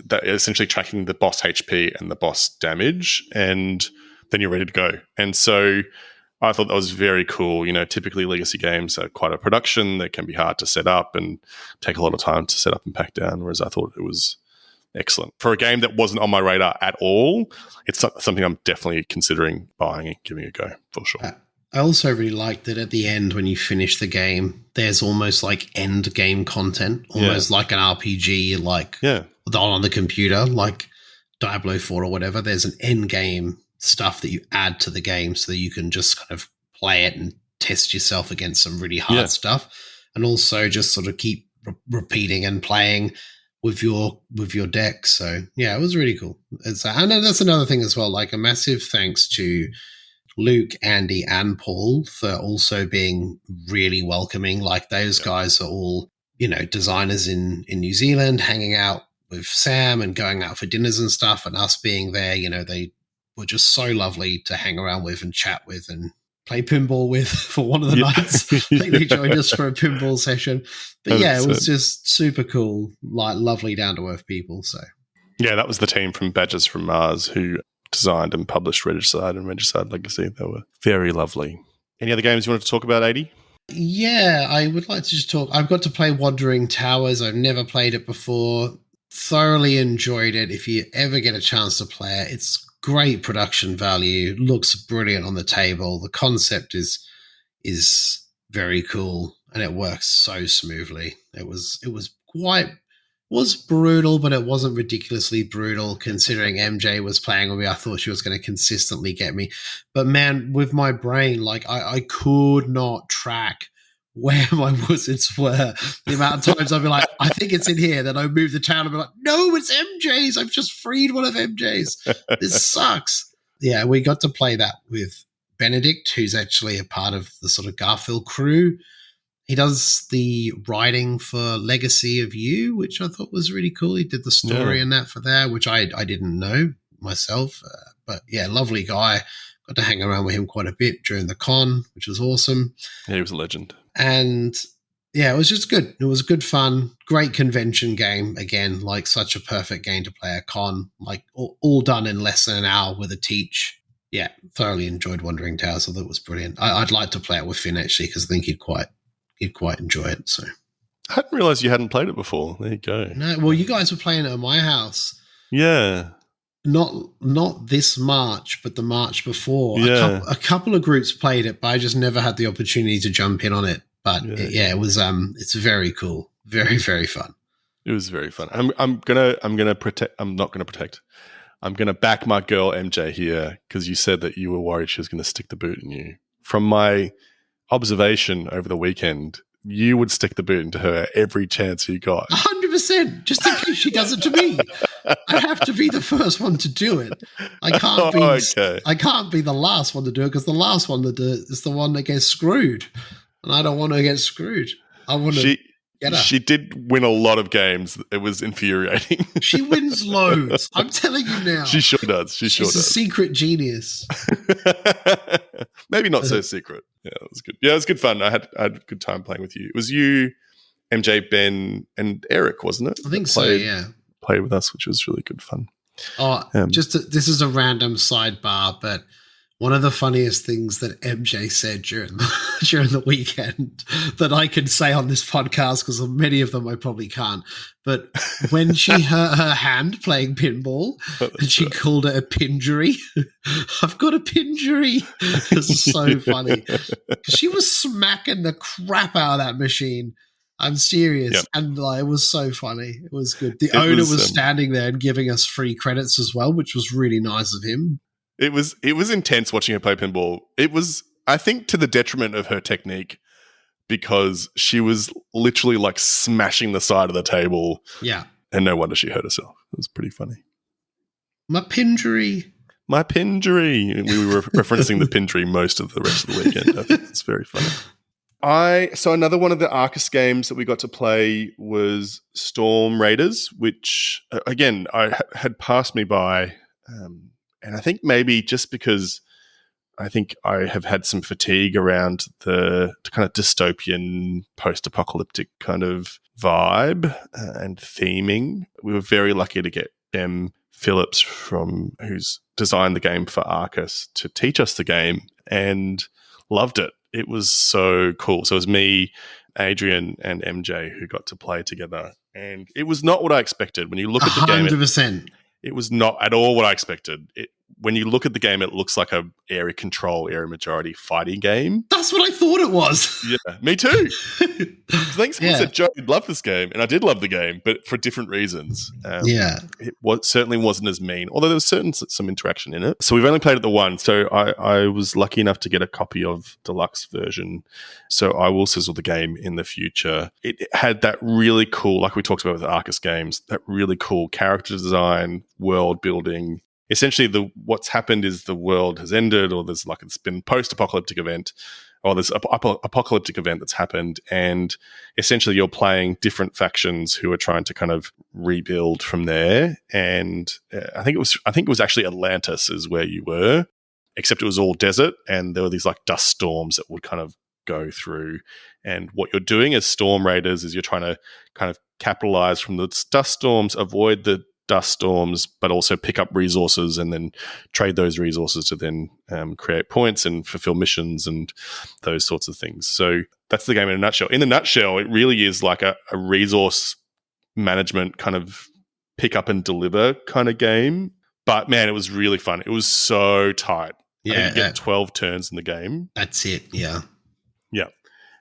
that are essentially tracking the boss HP and the boss damage, and then you're ready to go. And so I thought that was very cool. You know, typically legacy games are quite a production. They can be hard to set up and take a lot of time to set up and pack down, whereas I thought it was excellent. For a game that wasn't on my radar at all, it's something I'm definitely considering buying and giving a go, for sure. I also really liked that at the end when you finish the game, there's almost like end game content, almost like an RPG, like on the computer, like Diablo 4 or whatever. There's an end game stuff that you add to the game so that you can just kind of play it and test yourself against some really hard stuff, and also just sort of keep repeating and playing with your deck. So yeah, it was really cool. I know that's another thing as well. Like a massive thanks to Luke, Andy, and Paul for also being really welcoming. Like those guys are all, designers in New Zealand, hanging out with Sam and going out for dinners and stuff, and us being there, they were just so lovely to hang around with and chat with and play pinball with for one of the nights. I think they joined us for a pinball session. But yeah, it was just super cool, like lovely down-to-earth people. So yeah, that was the team from Badgers from Mars who designed and published Regicide and Regicide Legacy. They were very lovely. Any other games you wanted to talk about, Adi? Yeah, I would like to just talk. I've got to play Wandering Towers. I've never played it before. Thoroughly enjoyed it. If you ever get a chance to play it, it's great production value. Looks brilliant on the table. The concept is very cool, and it works so smoothly. It was brutal, but it wasn't ridiculously brutal considering MJ was playing with me. I thought she was going to consistently get me. But man, with my brain, like I could not track where my wizards were. The amount of times I'd be like, I think it's in here. Then I'd move the town and be like, no, it's MJ's. I've just freed one of MJ's. This sucks. Yeah, we got to play that with Benedict, who's actually a part of the sort of Garphill crew. He does the writing for Legacy of You, which I thought was really cool. He did the story in that for there, which I didn't know myself. But yeah, lovely guy. Got to hang around with him quite a bit during the con, which was awesome. Yeah, he was a legend. And yeah, it was just good. It was good fun. Great convention game. Again, like such a perfect game to play a con. Like all done in less than an hour with a teach. Yeah, thoroughly enjoyed Wandering Towers. I thought it was brilliant. I'd like to play it with Finn actually because I think he'd quite enjoy it. So I hadn't realized you hadn't played it before. There you go. No, well, you guys were playing it at my house. Yeah. Not this March, but the March before. Yeah. A couple of groups played it, but I just never had the opportunity to jump in on it. But it was it's very cool. Very, very fun. It was very fun. I'm gonna protect. I'm not gonna protect. I'm gonna back my girl MJ here because you said that you were worried she was gonna stick the boot in you. From my observation over the weekend, you would stick the boot into her every chance you got. 100%. Just in case she does it to me, I have to be the first one to do it. I can't be the last one to do it because the last one to do it is the one that gets screwed, and I don't want to get screwed. I want to get her. She did win a lot of games. It was infuriating. She wins loads. I'm telling you now. She sure does. She's a secret genius. Maybe not so secret. Yeah, it was good. Yeah, it was good fun. I had a good time playing with you. It was you, MJ, Ben, and Eric, wasn't it? I think so, yeah. Played with us, which was really good fun. Oh, this is a random sidebar, but one of the funniest things that MJ said during the weekend that I can say on this podcast, because many of them I probably can't, but when she hurt her hand playing pinball and she called it a pinjury, I've got a pinjury. It's so funny. She was smacking the crap out of that machine. I'm serious. Yep. And it was so funny. It was good. The owner was standing there and giving us free credits as well, which was really nice of him. It was intense watching her play pinball. It was, I think, to the detriment of her technique because she was literally like smashing the side of the table. Yeah. And no wonder she hurt herself. It was pretty funny. My pinjury. We were referencing the pinjury most of the rest of the weekend. I think it's very funny. So another one of the Arcus games that we got to play was Storm Raiders, which, again, had passed me by. And I think maybe just because I think I have had some fatigue around the kind of dystopian, post-apocalyptic kind of vibe and theming. We were very lucky to get Em Phillips, who's designed the game for Arcus, to teach us the game and loved it. It was so cool. So it was me, Adrian, and MJ who got to play together. And it was not what I expected. When you look at the game, 100%. it was not at all what I expected. when you look at the game, it looks like a area control, area majority fighting game. That's what I thought it was. Yeah, me too. I think someone Yeah. said, Joe, you'd love this game. And I did love the game, but for different reasons. Yeah. It certainly wasn't as mean, although there was some interaction in it. So we've only played it the one. So I was lucky enough to get a copy of deluxe version. So I will sizzle the game in the future. It had that really cool, like we talked about with Arcus Games, that really cool character design, world building. Essentially, what's happened is the world has ended, or it's been post-apocalyptic event, or there's an apocalyptic event that's happened, and essentially you're playing different factions who are trying to kind of rebuild from there. And I think it was actually Atlantis is where you were, except it was all desert, and there were these like dust storms that would kind of go through. And what you're doing as storm raiders is you're trying to kind of capitalize from the dust storms, avoid the dust storms, but also pick up resources and then trade those resources to then create points and fulfill missions and those sorts of things. So that's the game in a nutshell. In a nutshell, it really is like a resource management kind of pick up and deliver kind of game. But man, it was really fun. It was so tight. Yeah, I think you get 12 turns in the game. That's it. Yeah. Yeah.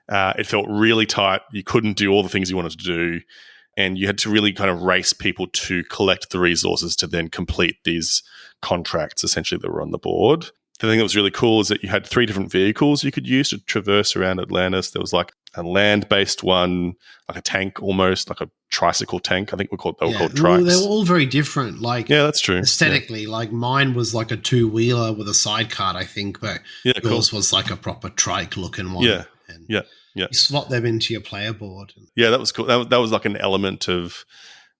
It felt really tight. You couldn't do all the things you wanted to do. And you had to really kind of race people to collect the resources to then complete these contracts, essentially, that were on the board. The thing that was really cool is that you had 3 different vehicles you could use to traverse around Atlantis. There was like a land-based one, like a tank almost, like a tricycle tank. I think they were called trikes. Well, they were all very different. Like, yeah, that's true. Aesthetically, like mine was like a 2-wheeler with a sidecar, I think, but yours was like a proper trike-looking one. Yeah, and yeah. You slot them into your player board. Yeah, that was cool. That was like an element of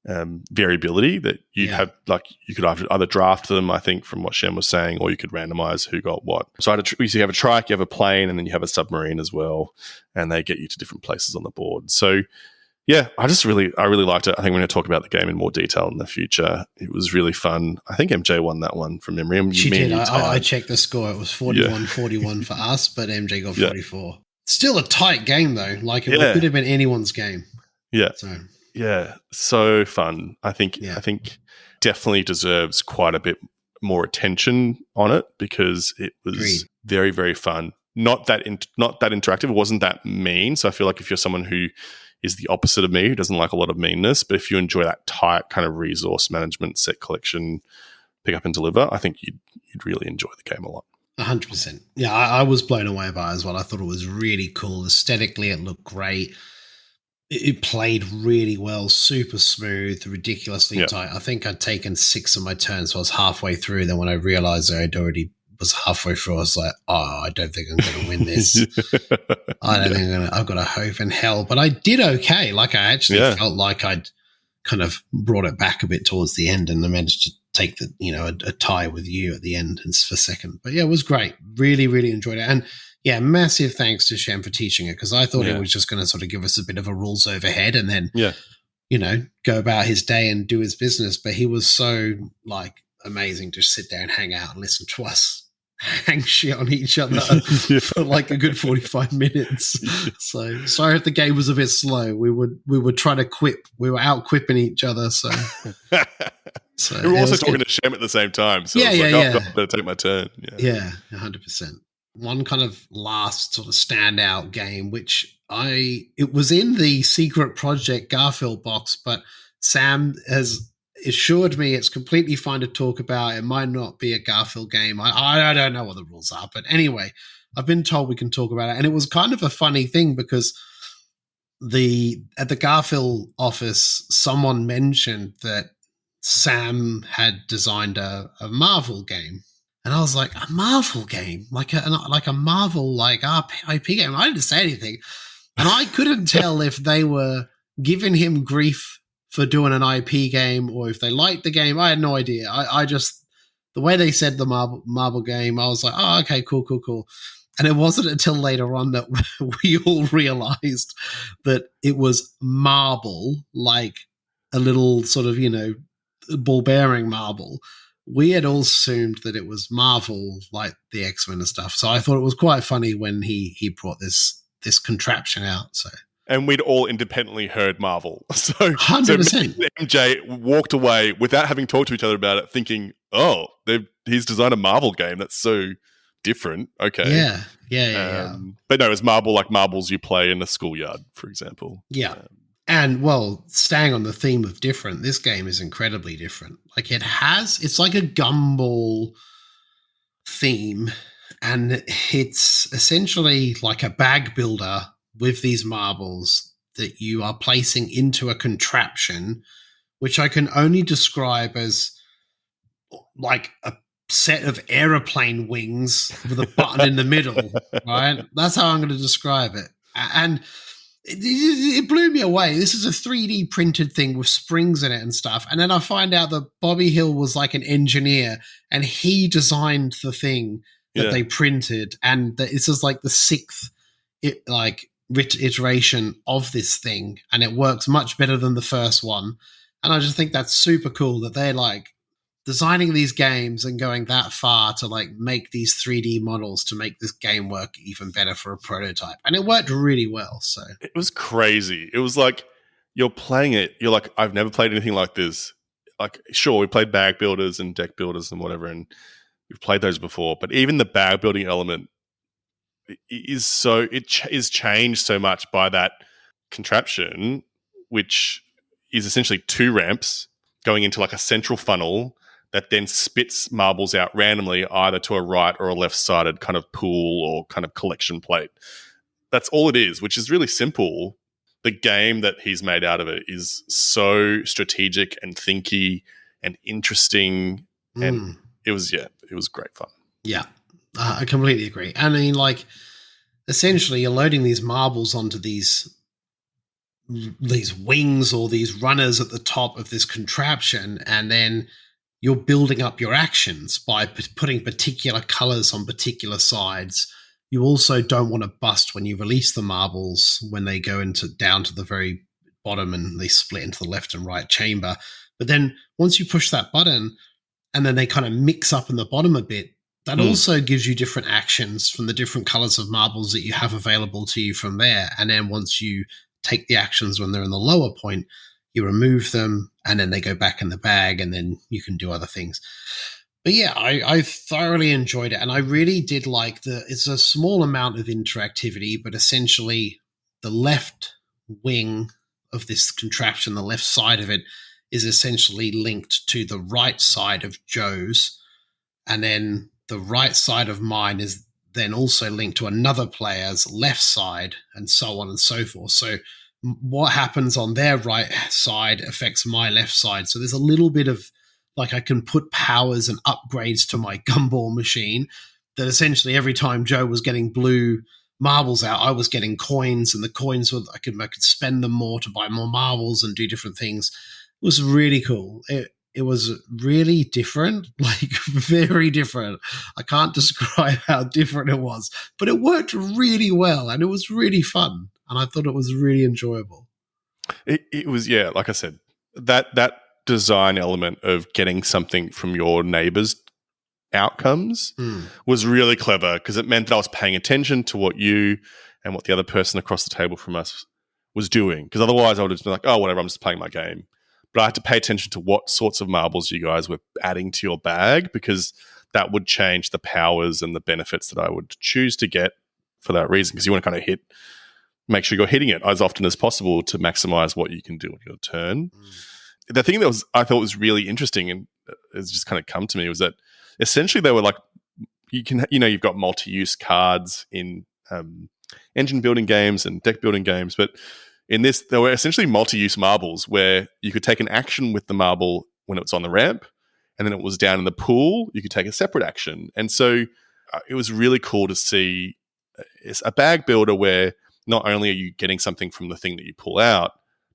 variability that you'd have, like you could either draft them, I think, from what Shem was saying, or you could randomize who got what. So you have a trike, you have a plane, and then you have a submarine as well, and they get you to different places on the board. So yeah, I really liked it. I think we're going to talk about the game in more detail in the future. It was really fun. I think MJ won that one from memory. She did. I checked the score. It was 41-41 for us, but MJ got 44. Still a tight game though. Like it could have been anyone's game. Yeah. So yeah, so fun. I think definitely deserves quite a bit more attention on it because it was very, very fun. Not that interactive. It wasn't that mean. So I feel like if you're someone who is the opposite of me, who doesn't like a lot of meanness, but if you enjoy that tight kind of resource management, set collection, pick up and deliver, I think you'd really enjoy the game a lot. 100%. Yeah, I was blown away by it as well. I thought it was really cool. Aesthetically, it looked great. It played really well, super smooth, ridiculously tight. I think I'd taken 6 of my turns, so I was halfway through. Then when I realized I'd already was halfway through, I was like, I don't think I'm going to win this. I don't think I've got a hope in hell. But I did okay. Like I actually felt like I'd kind of brought it back a bit towards the end and I managed to take a tie with you at the end for second. But yeah, it was great. Really, really enjoyed it. And yeah, massive thanks to Shem for teaching it because I thought he was just going to sort of give us a bit of a rules overhead and then, go about his day and do his business. But he was so like amazing to sit there and hang out and listen to us hang shit on each other for like a good 45 minutes. So sorry if the game was a bit slow. We would try to quip. We were out quipping each other. So we were also talking to Shem at the same time. So I was I've got to take my turn. Yeah, 100%. One kind of last sort of standout game, which it was in the secret project Garphill box, but Sam has assured me it's completely fine to talk about. It might not be a Garphill game. I don't know what the rules are, but anyway, I've been told we can talk about it. And it was kind of a funny thing because at the Garphill office, someone mentioned that Sam had designed a Marvel game. And I was like, a Marvel game? Like a Marvel IP game? I didn't say anything. And I couldn't tell if they were giving him grief for doing an IP game or if they liked the game. I had no idea. I just, the way they said the Marvel game, I was like, oh, okay, cool. And it wasn't until later on that we all realized that it was marble, like a little sort of, ball bearing marble. We had all assumed that it was Marvel, like the X-Men and stuff. So I thought it was quite funny when he brought this contraption out. So. And we'd all independently heard Marvel. So 100%. MJ walked away without having talked to each other about it, thinking, oh, they've he's designed a Marvel game that's so different. Okay. Yeah. But no, it's Marble, like marbles you play in a schoolyard, for example. Yeah. And well, staying on the theme of different, this game is incredibly different. Like it's like a gumball theme, and it's essentially like a bag builder with these marbles that you are placing into a contraption, which I can only describe as like a set of aeroplane wings with a button in the middle, right? That's how I'm going to describe it. And it blew me away. This is a 3D printed thing with springs in it and stuff. And then I find out that Bobby Hill was like an engineer and he designed the thing that they printed. And this is like the sixth iteration of this thing. And it works much better than the first one. And I just think that's super cool that they're like designing these games and going that far to like make these 3D models to make this game work even better for a prototype. And it worked really well. So it was crazy. It was like you're playing it. You're like, I've never played anything like this. Like, sure, we played bag builders and deck builders and whatever, and we've played those before. But even the bag building element is is changed so much by that contraption, which is essentially 2 ramps going into like a central funnel that then spits marbles out randomly either to a right or a left-sided kind of pool or kind of collection plate. That's all it is, which is really simple. The game that he's made out of it is so strategic and thinky and interesting. And it was great fun. Yeah, I completely agree. And I mean, like, essentially you're loading these marbles onto these wings or these runners at the top of this contraption, and then you're building up your actions by putting particular colors on particular sides. You also don't want to bust when you release the marbles when they go down to the very bottom and they split into the left and right chamber. But then once you push that button and then they kind of mix up in the bottom a bit, that also gives you different actions from the different colors of marbles that you have available to you from there. And then once you take the actions when they're in the lower point, you remove them, and then they go back in the bag, and then you can do other things. But yeah, I thoroughly enjoyed it, and I really did like it's a small amount of interactivity, but essentially the left wing of this contraption, the left side of it, is essentially linked to the right side of Joe's, and then the right side of mine is then also linked to another player's left side, and so on and so forth. So what happens on their right side affects my left side. So there's a little bit of like I can put powers and upgrades to my gumball machine that essentially every time Joe was getting blue marbles out, I was getting coins, and the coins I could spend them more to buy more marbles and do different things. It was really cool. It was really different, like very different. I can't describe how different it was, but it worked really well and it was really fun. And I thought it was really enjoyable. It was, yeah, like I said, that design element of getting something from your neighbor's outcomes was really clever because it meant that I was paying attention to what you and what the other person across the table from us was doing. Because otherwise I would have just been like, oh, whatever, I'm just playing my game. But I had to pay attention to what sorts of marbles you guys were adding to your bag because that would change the powers and the benefits that I would choose to get for that reason. Because you want to kind of make sure you're hitting it as often as possible to maximize what you can do on your turn. The thing that I thought was really interesting and it's just kind of come to me was that essentially they were like, you've got multi-use cards in engine building games and deck building games, but in this, there were essentially multi-use marbles where you could take an action with the marble when it was on the ramp, and then it was down in the pool, you could take a separate action. And so it was really cool to see a bag builder where not only are you getting something from the thing that you pull out,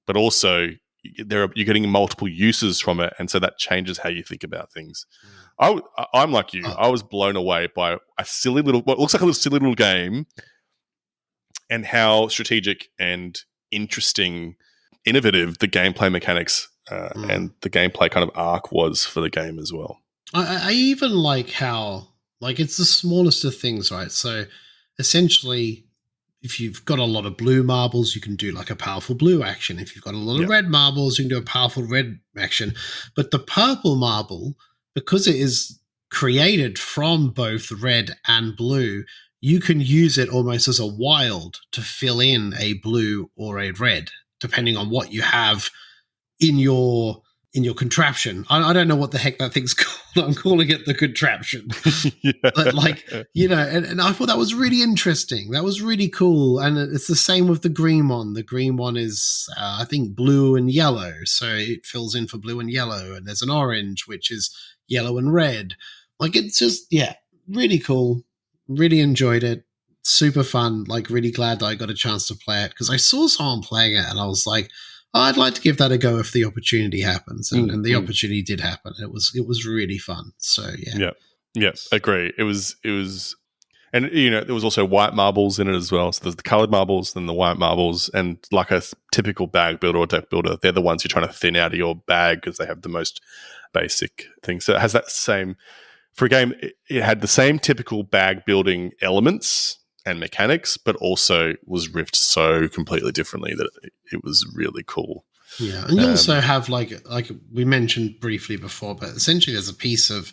but also you're getting multiple uses from it, and so that changes how you think about things. I'm like you. I was blown away by what looks like a silly little game and how strategic and interesting, innovative the gameplay mechanics and the gameplay kind of arc was for the game as well. I even like how, like, it's the smallest of things, right? So essentially, if you've got a lot of blue marbles, you can do like a powerful blue action. If you've got a lot of red marbles, you can do a powerful red action. But the purple marble, because it is created from both red and blue, you can use it almost as a wild to fill in a blue or a red, depending on what you have in your contraption. I don't know what the heck that thing's called. I'm calling it the contraption. Yeah. But and I thought that was really interesting. That was really cool. And it's the same with the green one. The green one is, I think, blue and yellow. So it fills in for blue and yellow. And there's an orange, which is yellow and red. Like, it's just, really cool. Really enjoyed it. Super fun. Like, really glad that I got a chance to play it, because I saw someone playing it and I was like, I'd like to give that a go if the opportunity happens, and the opportunity did happen. It was really fun. So yeah, agree. It was, and there was also white marbles in it as well. So there's the colored marbles, then the white marbles, and like a typical bag builder or deck builder, they're the ones you're trying to thin out of your bag because they have the most basic things. So it has that same, for a game, it had the same typical bag building elements and mechanics, but also was riffed so completely differently that it was really cool. Yeah, and you also have like we mentioned briefly before, but essentially there's a piece of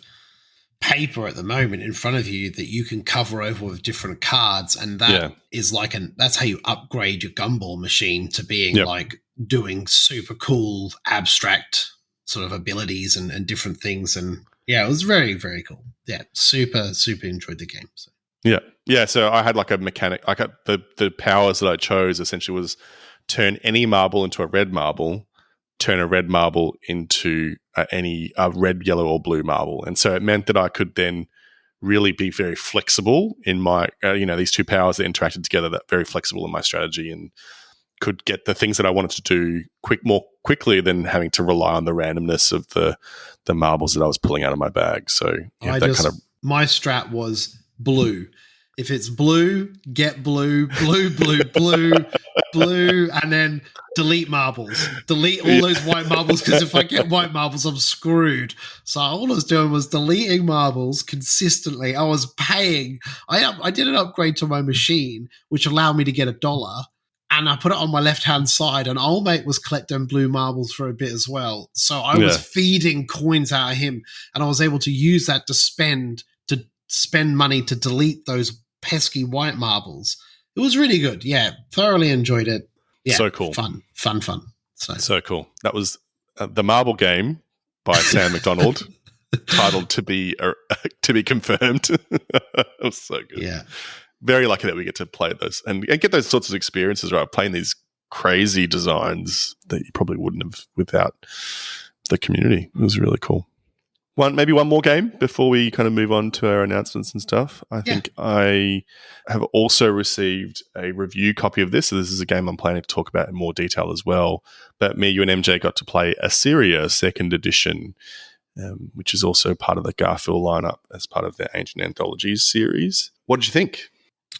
paper at the moment in front of you that you can cover over with different cards, and that is that's how you upgrade your gumball machine to being like doing super cool abstract sort of abilities and different things. And it was very, very cool. Yeah, super enjoyed the game. So. Yeah. So I had like a mechanic. I got the powers that I chose essentially was turn any marble into a red marble, turn a red marble into a red, yellow, or blue marble, and so it meant that I could then really be very flexible in my these two powers that interacted together. That very flexible in my strategy and could get the things that I wanted to do more quickly than having to rely on the randomness of the marbles that I was pulling out of my bag. So my strat was blue. If it's blue, get blue, blue, and then delete marbles. Delete all those white marbles, because if I get white marbles, I'm screwed. So all I was doing was deleting marbles consistently. I was paying. I did an upgrade to my machine, which allowed me to get $1, and I put it on my left-hand side, and old mate was collecting blue marbles for a bit as well. So I was feeding coins out of him, and I was able to use that to spend money to delete those pesky white marbles. It was really good. Yeah, thoroughly enjoyed it. Yeah, so cool. Fun. So cool. That was the Marble Game by Sam McDonald, titled to be confirmed. It was so good. Yeah, very lucky that we get to play those and get those sorts of experiences, right? Playing these crazy designs that you probably wouldn't have without the community. It was really cool. Maybe one more game before we kind of move on to our announcements and stuff. I think I have also received a review copy of this. So this is a game I'm planning to talk about in more detail as well. But you and MJ got to play Assyria 2nd edition, which is also part of the Garphill lineup as part of their Ancient Anthologies series. What did you think?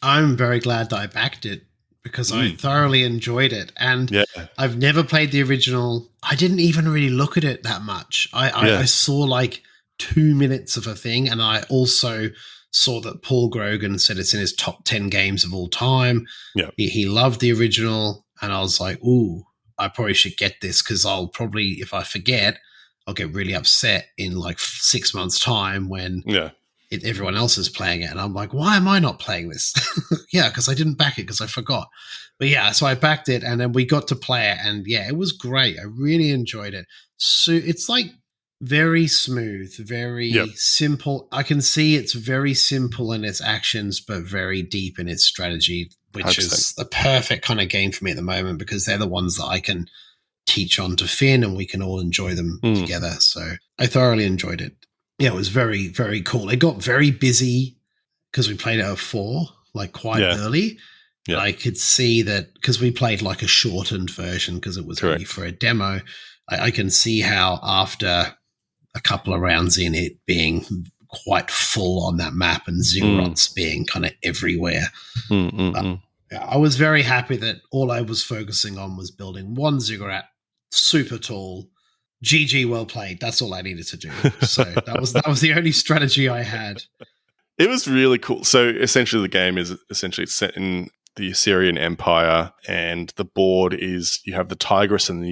I'm very glad that I backed it, because I thoroughly enjoyed it. And I've never played the original. I didn't even really look at it that much. I saw like 2 minutes of a thing, and I also saw that Paul Grogan said it's in his top 10 games of all time. Yeah. He loved the original, and I was like, ooh, I probably should get this, because I'll probably, if I forget, I'll get really upset in like 6 months' time when everyone else is playing it. And I'm like, why am I not playing this? Because I didn't back it because I forgot. But so I backed it, and then we got to play it, and it was great. I really enjoyed it. So it's like very smooth, very simple. I can see it's very simple in its actions, but very deep in its strategy, which 100%. Is the perfect kind of game for me at the moment, because they're the ones that I can teach on to Finn, and we can all enjoy them together. So I thoroughly enjoyed it. Yeah, it was very, very cool. It got very busy because we played it at 4, like quite early. Yeah. I could see that because we played like a shortened version because it was only for a demo. I can see how after a couple of rounds in, it being quite full on that map and ziggurats being kind of everywhere. I was very happy that all I was focusing on was building one ziggurat, super tall. GG, well played. That's all I needed to do. So that was the only strategy I had. It was really cool. So essentially the game is set in the Assyrian Empire, and the board is, you have the Tigris and the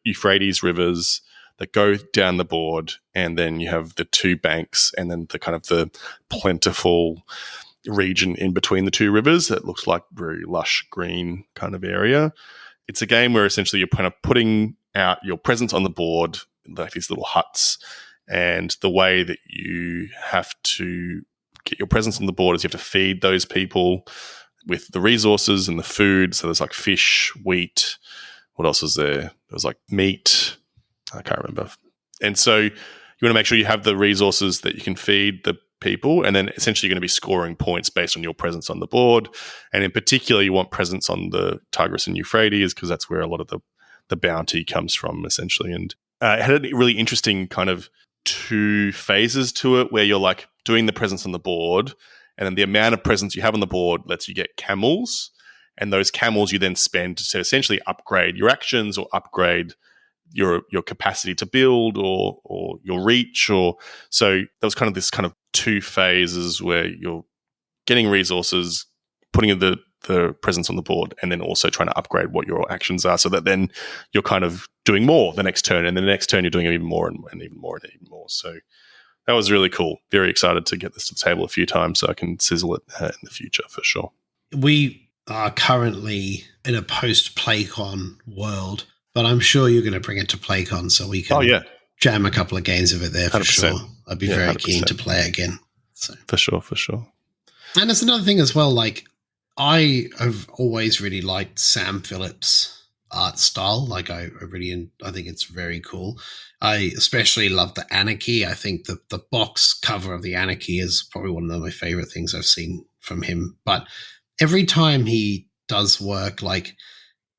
Euphrates rivers. that go down the board, and then you have the 2 banks, and then the kind of the plentiful region in between the 2 rivers that looks like very lush green kind of area. It's a game where essentially you're kind of putting out your presence on the board, like these little huts, and the way that you have to get your presence on the board is you have to feed those people with the resources and the food. So there's like fish, wheat. What else is there? There was like meat. I can't remember. And so you want to make sure you have the resources that you can feed the people, and then essentially you're going to be scoring points based on your presence on the board. And in particular, you want presence on the Tigris and Euphrates because that's where a lot of the bounty comes from, essentially. And it had a really interesting kind of 2 phases to it where you're like doing the presence on the board, and then the amount of presence you have on the board lets you get camels, and those camels you then spend to essentially upgrade your actions or upgrade your capacity to build or your reach. Or so there was kind of this kind of 2 phases where you're getting resources, putting the presence on the board, and then also trying to upgrade what your actions are so that then you're kind of doing more the next turn, and the next turn you're doing even more and even more and even more. So that was really cool. Very excited to get this to the table a few times so I can sizzle it in the future for sure. We are currently in a post-PlayCon world, but I'm sure you're going to bring it to PlayCon so we can jam a couple of games of it there for 100%. Sure. I'd be very 100%. Keen to play it again. So. For sure. And it's another thing as well, like I have always really liked Sam Phillips' art style. Like I think it's very cool. I especially love the Anarchy. I think the box cover of the Anarchy is probably one of my favorite things I've seen from him. But every time he does work, like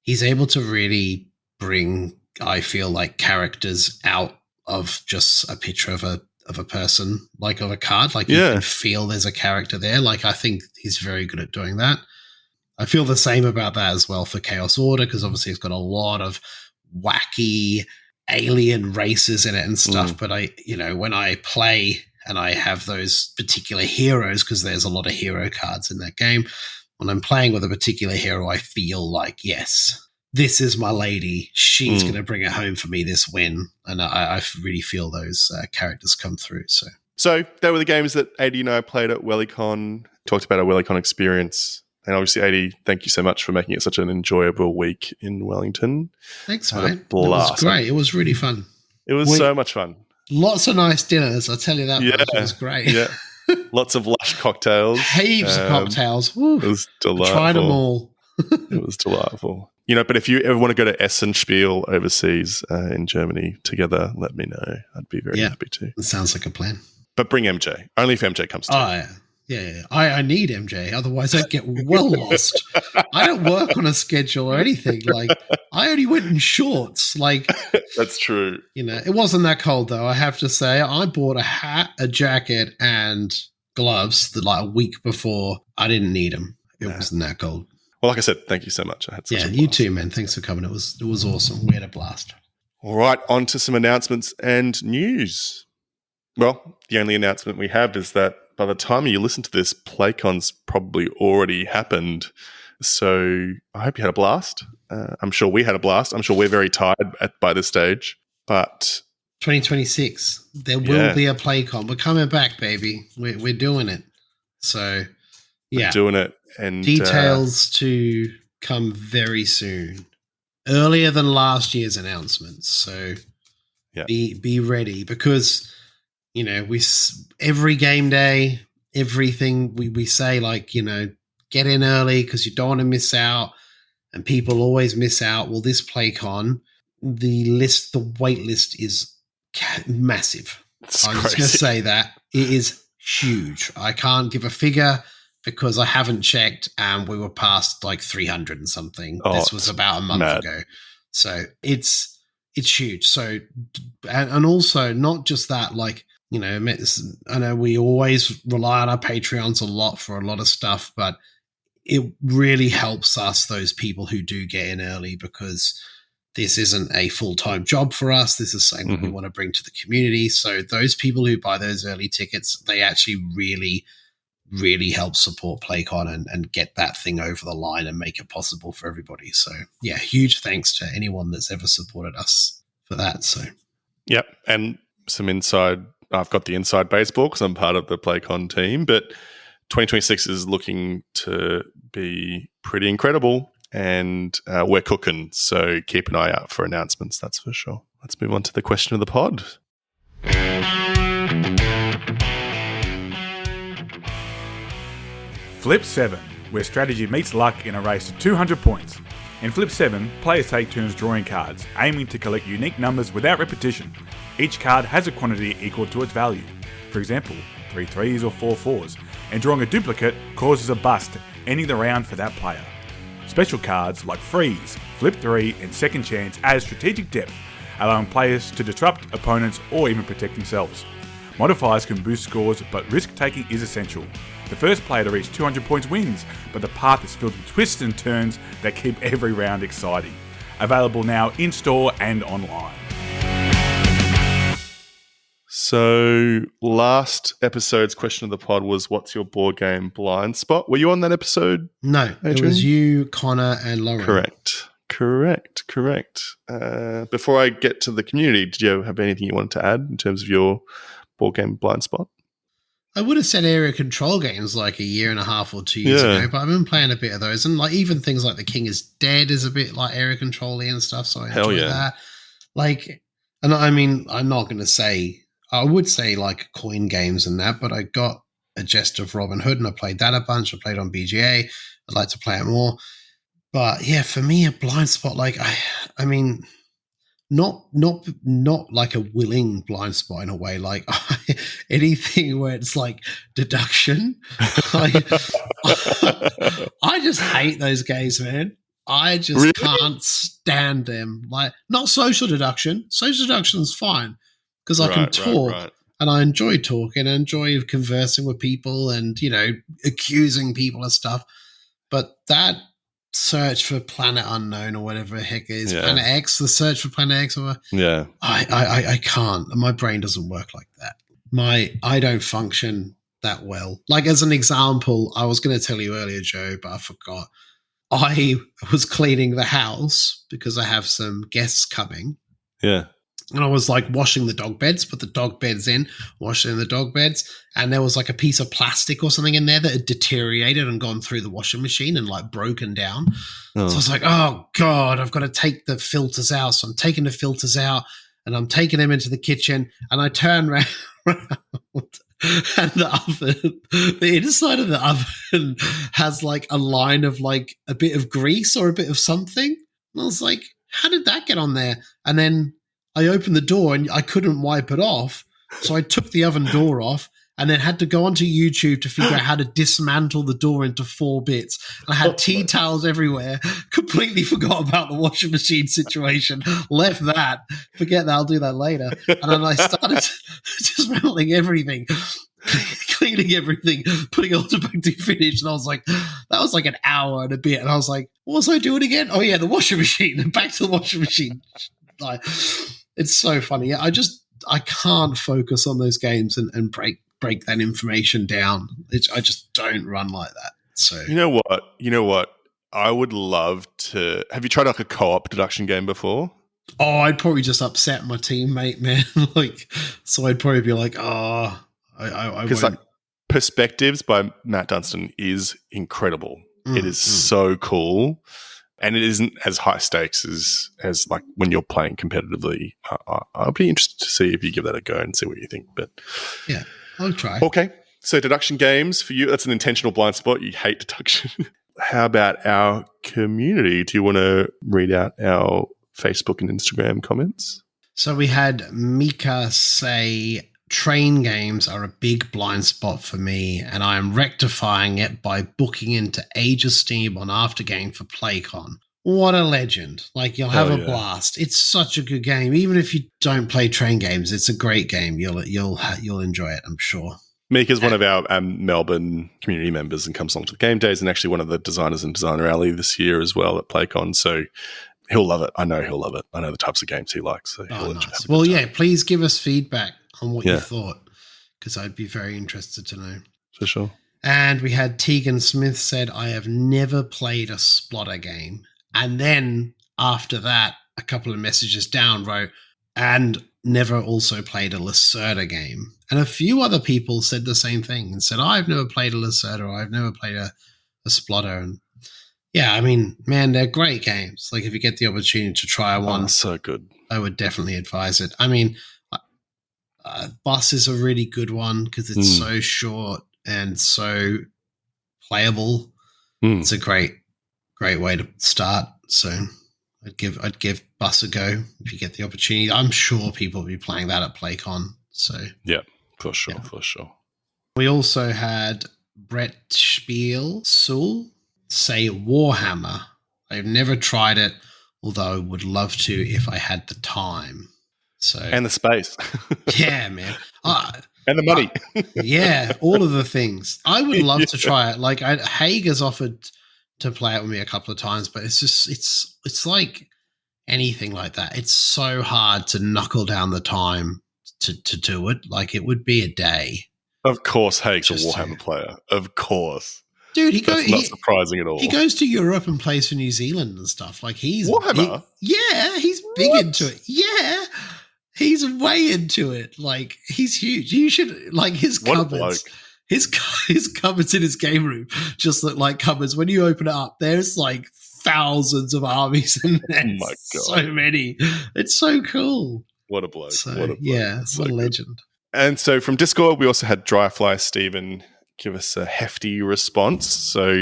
he's able to really bring, I feel like, characters out of just a picture of a person, like of a card. Like you can feel there's a character there. Like I think he's very good at doing that. I feel the same about that as well for Chaos Order, because obviously it's got a lot of wacky alien races in it and stuff. But when I play and I have those particular heroes, because there's a lot of hero cards in that game, when I'm playing with a particular hero, I feel like, yes, this is my lady. She's going to bring it home for me this win. And I really feel those characters come through. So they were the games that AD and I played at Wellycon, talked about our Wellycon experience. And obviously, AD, thank you so much for making it such an enjoyable week in Wellington. Thanks, mate. It was great. It was really fun. It was so much fun. Lots of nice dinners, I'll tell you that much. It was great. Yeah. Lots of lush cocktails. Heaps of cocktails. Woo. It was delightful. Tried them all. It was delightful. But if you ever want to go to Essenspiel overseas in Germany together, let me know. I'd be very happy to. It sounds like a plan. But bring MJ. Only if MJ comes to. Oh, yeah. Yeah. I need MJ. Otherwise, I'd get well lost. I don't work on a schedule or anything. Like, I only went in shorts. Like, that's true. It wasn't that cold, though. I have to say, I bought a hat, a jacket, and gloves a week before. I didn't need them. It wasn't that cold. Well, like I said, thank you so much. I had such a blast. You too, man. Thanks for coming. It was awesome. We had a blast. All right, on to some announcements and news. Well, the only announcement we have is that by the time you listen to this, PlayCon's probably already happened. So I hope you had a blast. I'm sure we had a blast. I'm sure we're very tired by this stage. But 2026, there will be a PlayCon. We're coming back, baby. We're doing it. So, yeah. We're doing it. And details to come very soon. Earlier than last year's announcements. So be ready, because every game day, everything we say, like, get in early because you don't want to miss out, and people always miss out. Well, this PlayCon, the wait list is massive. I'm just going to say that it is huge. I can't give a figure because I haven't checked, and we were past like 300 and something. This was about a month ago. So it's huge. So, and also not just that, like, I know we always rely on our Patreons a lot for a lot of stuff, but it really helps us, those people who do get in early, because this isn't a full-time job for us. This is something that we want to bring to the community. So those people who buy those early tickets, they actually really, really help support PlayCon and get that thing over the line and make it possible for everybody. So, yeah, huge thanks to anyone that's ever supported us for that. So, Yep, and some inside. I've got the inside baseball because I'm part of the PlayCon team, but 2026 is looking to be pretty incredible, and we're cooking. So keep an eye out for announcements. That's for sure. Let's move on to the question of the pod. Flip 7, where strategy meets luck in a race to 200 points. In Flip 7, players take turns drawing cards, aiming to collect unique numbers without repetition. Each card has a quantity equal to its value. For example, 3 3s or 4 4s, and drawing a duplicate causes a bust, ending the round for that player. Special cards like Freeze, Flip 3 and Second Chance add strategic depth, allowing players to disrupt opponents or even protect themselves. Modifiers can boost scores, but risk-taking is essential. The first player to reach 200 points wins, but the path is filled with twists and turns that keep every round exciting. Available now in-store and online. So last episode's question of the pod was, what's your board game blind spot? Were you on that episode? No, Adrian? It was you, Connor, and Lauren. Correct. Before I get to the community, did you have anything you wanted to add in terms of your board game blind spot? I would have said area control games like a year and a half or 2 years ago, but I've been playing a bit of those, and like even things like The King is Dead is a bit like area control-y and stuff. So I enjoy that. Like, and I mean, I'm not going to say I would say like coin games and that, but I got a Jest of Robin Hood and I played that a bunch. I played on BGA. I'd like to play it more, but yeah, for me, a blind spot. Like I mean. Not like a willing blind spot in a way. Like anything where it's like deduction. I just hate those games, man. I just can't stand them. Like not social deduction. Social deduction's fine because I can talk and I enjoy talking. I enjoy conversing with people and accusing people of stuff. But that. Search for Planet Unknown or whatever the heck it is. Planet X, the search for Planet X. I can't. My brain doesn't work like that. I don't function that well. Like as an example, I was going to tell you earlier, Joe, but I forgot. I was cleaning the house because I have some guests coming. Yeah. And I was like washing the dog beds, put the dog beds in, washing the dog beds. And there was like a piece of plastic or something in there that had deteriorated and gone through the washing machine and like broken down. So I was like, oh God, I've got to take the filters out. So I'm taking the filters out and I'm taking them into the kitchen and I turn around and the oven, the inside of the oven has like a line of like a bit of grease or a bit of something. And I was like, how did that get on there? And then I opened the door and I couldn't wipe it off. So I took the oven door off and then had to go onto YouTube to figure out how to dismantle the door into 4 bits. I had tea towels everywhere, completely forgot about the washing machine situation, left that, forget that, I'll do that later. And then I started dismantling everything, cleaning everything, putting it all back to finish. And I was like, that was like an hour and a bit. And I was like, what was I doing again? Oh yeah, the washing machine, and back to the washing machine. Like, it's so funny. I can't focus on those games and break that information down. I just don't run like that. So you know what? I would love to. Have you tried like a co-op deduction game before? Oh, I'd probably just upset my teammate, man. So I'd probably be like, I because like Perspectives by Matt Dunstan is incredible. It is so cool. And it isn't as high stakes as like when you're playing competitively. I'll be interested to see if you give that a go and see what you think. But yeah, I'll try. Okay, so deduction games for you, that's an intentional blind spot. You hate deduction. How about our community? Do you want to read out our Facebook and Instagram comments? So we had Mika say, train games are a big blind spot for me, and I am rectifying it by booking into Age of Steam on Aftergame for PlayCon. What a legend. Like, you'll have a blast. It's such a good game. Even if you don't play train games, it's a great game. You'll enjoy it, I'm sure. Mika's one of our Melbourne community members and comes along to the game days, and actually one of the designers in Designer Alley this year as well at PlayCon. So he'll love it. I know he'll love it. I know the types of games he likes. So he'll enjoy it. Well, yeah, please give us feedback on what you thought, because I'd be very interested to know. For sure. And we had Tegan Smith said, I have never played a Splotter game. And then after that, a couple of messages down wrote, and never also played a Lacerda game. And a few other people said the same thing and said, I've never played a Lacerda, or I've never played a Splotter. And yeah, I mean, man, they're great games. Like, if you get the opportunity to try one, so good. I would definitely advise it. I mean, Bus is a really good one because it's so short and so playable. It's a great way to start. So I'd give Bus a go if you get the opportunity. I'm sure people will be playing that at PlayCon. So yeah, for sure. We also had Brett Spiel Sul say Warhammer. I've never tried it, although I would love to if I had the time. So and the space. Yeah, man. And the money. Yeah, all of the things. I would love to try it. Like, Haig has offered to play it with me a couple of times, but it's just it's like anything like that. It's so hard to knuckle down the time to do it. Like, it would be a day. Of course, Haig's a Warhammer player. Of course. Dude, That's not surprising at all. He goes to Europe and plays for New Zealand and stuff. Like, he's Warhammer? he's big into it. Yeah. He's way into it. Like, he's huge. You should, like, his cupboards. His cupboards in his game room just look like cupboards. When you open it up, there's like thousands of armies in there. Oh my God. So many. It's so cool. What a bloke. So, what a bloke. Yeah, what a legend. And so from Discord, we also had Dryfly Stephen give us a hefty response. So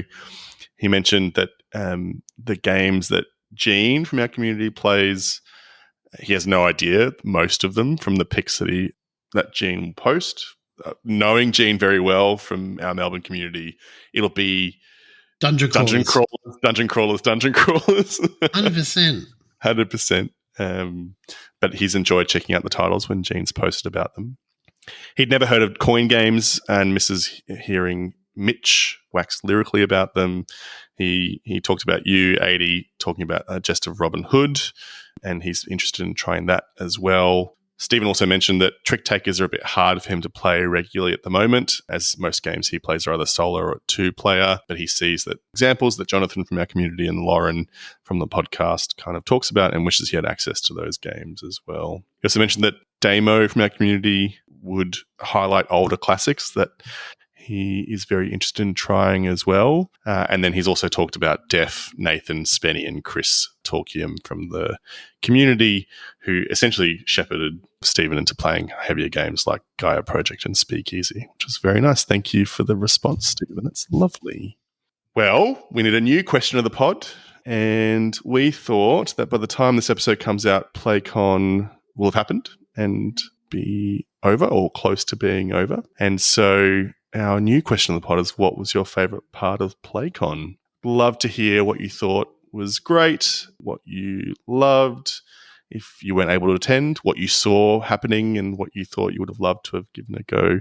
he mentioned that the games that Gene from our community plays, he has no idea, most of them, from the pics that Gene will post. Knowing Gene very well from our Melbourne community, it'll be dungeon crawlers. 100%. 100%. But he's enjoyed checking out the titles when Gene's posted about them. He'd never heard of coin games and misses hearing Mitch wax lyrically about them. He talked about you, 80, talking about Jest of Robin Hood, and he's interested in trying that as well. Stephen also mentioned that trick takers are a bit hard for him to play regularly at the moment, as most games he plays are either solo or two-player, but he sees that examples that Jonathan from our community and Lauren from the podcast kind of talks about and wishes he had access to those games as well. He also mentioned that Damo from our community would highlight older classics that he is very interested in trying as well. And then he's also talked about Def, Nathan, Spenny, and Chris Torkium from the community, who essentially shepherded Stephen into playing heavier games like Gaia Project and Speakeasy, which was very nice. Thank you for the response, Stephen. That's lovely. Well, we need a new question of the pod, and we thought that by the time this episode comes out, PlayCon will have happened and be over or close to being over. And so our new question of the pod is, what was your favourite part of PlayCon? Love to hear what you thought was great, what you loved, if you weren't able to attend, what you saw happening and what you thought you would have loved to have given a go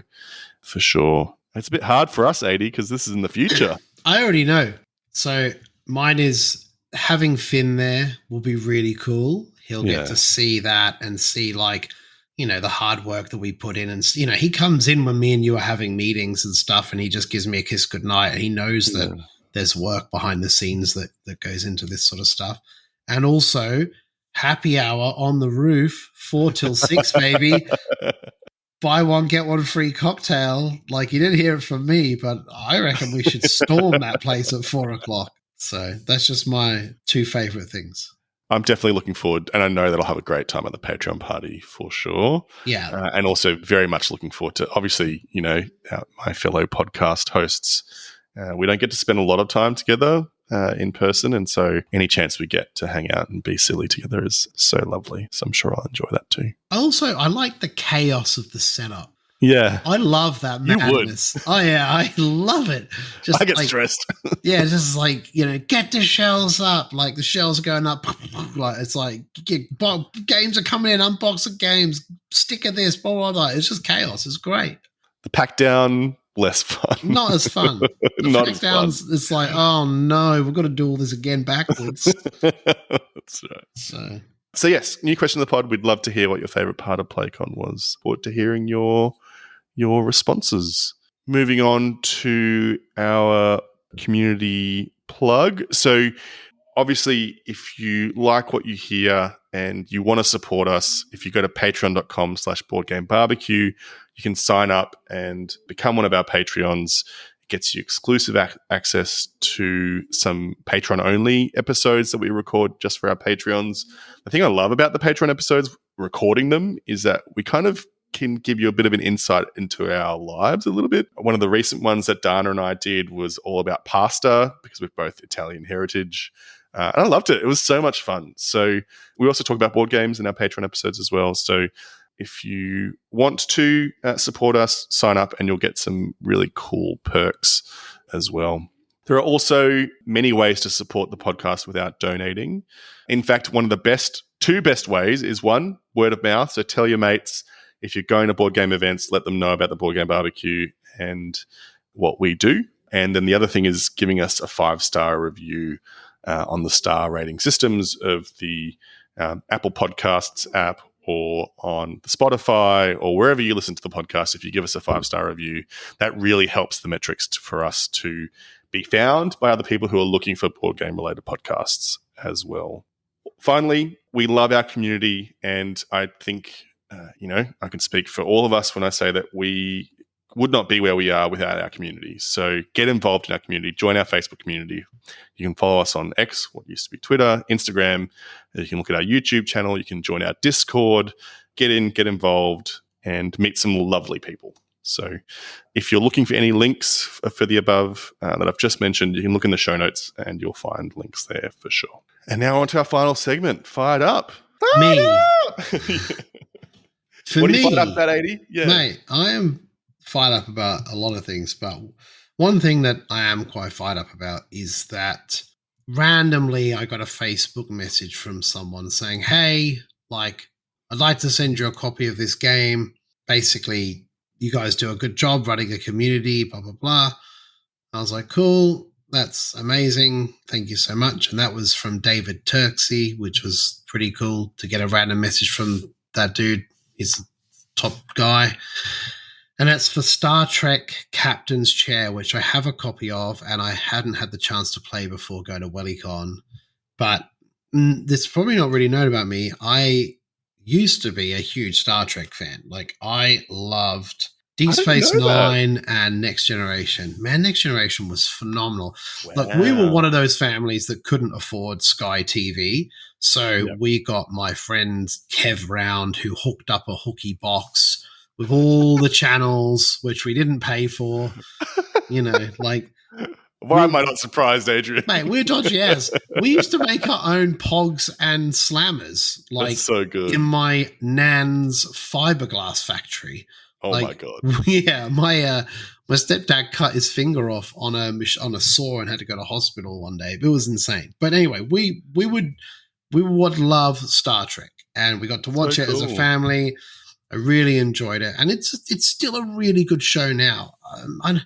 for sure. It's a bit hard for us, 80, because this is in the future. I already know. So mine is having Finn there will be really cool. He'll get to see that and see, like, you know, the hard work that we put in. And, you know, he comes in when me and you are having meetings and stuff, and he just gives me a kiss goodnight. And he knows that there's work behind the scenes that goes into this sort of stuff. And also happy hour on the roof, 4 till 6, baby. Buy one, get one free cocktail. Like, you didn't hear it from me, but I reckon we should storm that place at 4:00. So that's just my 2 favorite things. I'm definitely looking forward, and I know that I'll have a great time at the Patreon party for sure. Yeah. And also very much looking forward to, obviously, you know, my fellow podcast hosts. We don't get to spend a lot of time together in person, and so any chance we get to hang out and be silly together is so lovely. So I'm sure I'll enjoy that too. Also, I like the chaos of the setup. Yeah. I love that madness. Oh, yeah, I love it. I get stressed. Yeah, just like, you know, get the shells up. Like, the shells are going up. Like, it's like, games are coming in, unbox the games, sticker this, blah, blah, blah. It's just chaos. It's great. The pack down, less fun. Not as fun. Not as fun. It's like, oh, no, we've got to do all this again backwards. That's right. So, yes, new question of the pod. We'd love to hear what your favourite part of PlayCon was. Forward to hearing your responses. Moving on to our community plug. So obviously, if you like what you hear and you want to support us, if you go to patreon.com/boardgamebarbecue, you can sign up and become one of our Patreons. It gets you exclusive access to some Patreon-only episodes that we record just for our Patreons. The thing I love about the Patreon episodes, recording them, is that we kind of can give you a bit of an insight into our lives a little bit. One of the recent ones that Dana and I did was all about pasta, because we're both Italian heritage. And I loved it. It was so much fun. So we also talk about board games in our Patreon episodes as well. So if you want to support us, sign up and you'll get some really cool perks as well. There are also many ways to support the podcast without donating. In fact, one of the two best ways is, one, word of mouth. So tell your mates. If you're going to board game events, let them know about the Board Game Barbecue and what we do. And then the other thing is giving us a 5-star review on the star rating systems of the Apple Podcasts app, or on the Spotify, or wherever you listen to the podcast. If you give us a 5-star review, that really helps the metrics for us to be found by other people who are looking for board game related podcasts as well. Finally, we love our community, and I think I can speak for all of us when I say that we would not be where we are without our community. So get involved in our community. Join our Facebook community. You can follow us on X, what used to be Twitter, Instagram. You can look at our YouTube channel. You can join our Discord. Get involved, and meet some lovely people. So if you're looking for any links for the above that I've just mentioned, you can look in the show notes and you'll find links there for sure. And now on to our final segment, Fired Up. Me. What are you fired up about, 80? Yeah. Mate, I am fired up about a lot of things, but one thing that I am quite fired up about is that randomly I got a Facebook message from someone saying, hey, I'd like to send you a copy of this game. Basically, you guys do a good job running a community, blah, blah, blah. I was like, cool, that's amazing. Thank you so much. And that was from David Turksey, which was pretty cool to get a random message from that dude. He's the top guy. And that's for Star Trek Captain's Chair, which I have a copy of, and I hadn't had the chance to play before going to Wellycon. But this is probably not really known about me. I used to be a huge Star Trek fan. I loved Deep Space Nine and Next Generation. Man, Next Generation was phenomenal. Wow. We were one of those families that couldn't afford Sky TV. So we got my friend Kev Round, who hooked up a hooky box with all the channels, which we didn't pay for. Why am I not surprised, Adrian? Mate, we're dodgy ass. We used to make our own pogs and slammers. That's so good. In my nan's fiberglass factory. Oh my God. Yeah, my stepdad cut his finger off on a saw and had to go to hospital one day. It was insane. But anyway, we would love Star Trek, and we got to watch it as a family. I really enjoyed it, and it's still a really good show now. I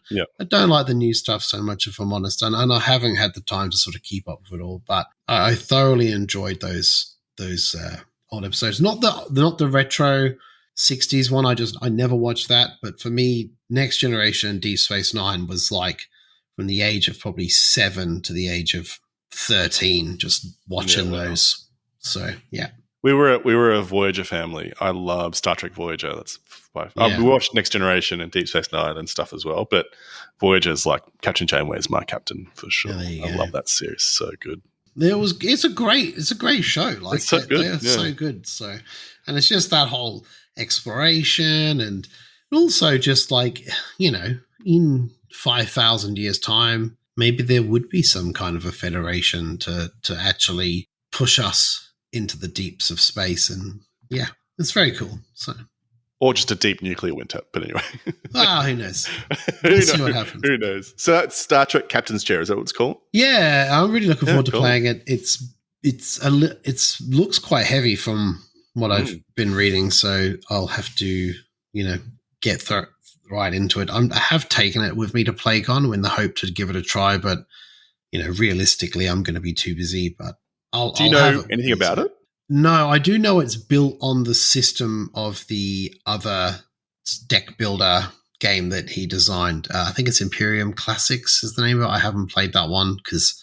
don't like the new stuff so much, if I'm honest, and I haven't had the time to sort of keep up with it all. But I thoroughly enjoyed those old episodes. Not the retro 60s one. I never watched that. But for me, Next Generation and Deep Space Nine was from the age of probably 7 to the age of 13, just watching those. So yeah. We were a Voyager family. I love Star Trek Voyager. That's why we watched Next Generation and Deep Space Nine and stuff as well. But Voyager's Captain Janeway's my captain for sure. I love that series. So good. It's a great show. It's so good. They're so good. So, and it's just that whole exploration, and also just in 5,000 years' time, maybe there would be some kind of a federation to actually push us into the deeps of space. And yeah, it's very cool. So, or just a deep nuclear winter. But anyway, who knows? We'll see what happens. Who knows? So that's Star Trek Captain's Chair. Is that what it's called? Yeah, I'm really looking forward to playing it. It looks quite heavy from what I've been reading, so I'll have to get right into it. I have taken it with me to PlayCon in the hope to give it a try, but realistically, I'm going to be too busy. But do you know anything about it? No, I do know it's built on the system of the other deck builder game that he designed. I think it's Imperium Classics is the name of it. I haven't played that one because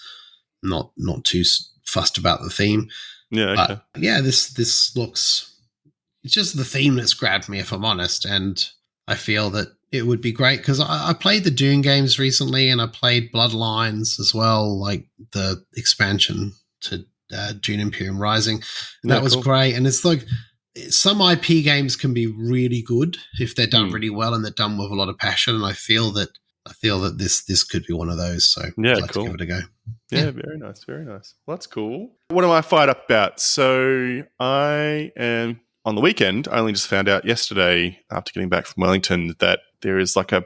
I'm not too fussed about the theme. Yeah, okay. But yeah, this looks. It's just the theme that's grabbed me, if I'm honest, and I feel that it would be great because I played the Dune games recently, and I played Bloodlines as well, like the expansion to Dune Imperium Rising. That was great, and it's like some IP games can be really good if they're done really well and they're done with a lot of passion. And I feel that this could be one of those. So yeah, I'd like to give it a go. Yeah, very nice, very nice. Well, that's cool. What am I fired up about? So I am on the weekend. I only just found out yesterday after getting back from Wellington that there is like a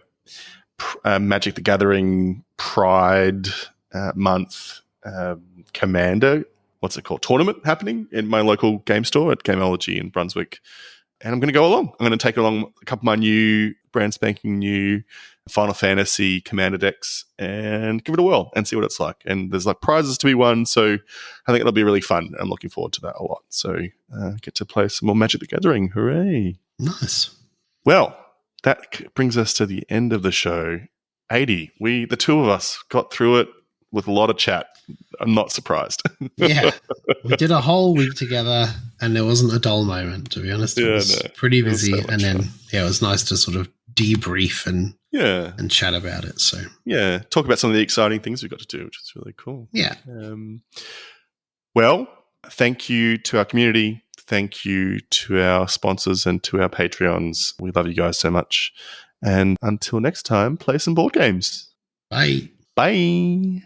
Magic the Gathering Pride month Commander. What's it called? Tournament happening in my local game store at Gameology in Brunswick. And I'm going to go along. I'm going to take along a couple of my new, brand spanking new Final Fantasy Commander decks and give it a whirl and see what it's like. And there's like prizes to be won. So I think it'll be really fun. I'm looking forward to that a lot. So get to play some more Magic the Gathering. Hooray. Nice. Well, that brings us to the end of the show. 80. The two of us got through it with a lot of chat. I'm not surprised. Yeah. We did a whole week together and there wasn't a dull moment, to be honest. It was pretty busy. And then, it was nice to sort of debrief and chat about it. So, yeah, talk about some of the exciting things we got to do, which is really cool. Yeah. Well, thank you to our community. Thank you to our sponsors and to our Patreons. We love you guys so much. And until next time, play some board games. Bye. Bye.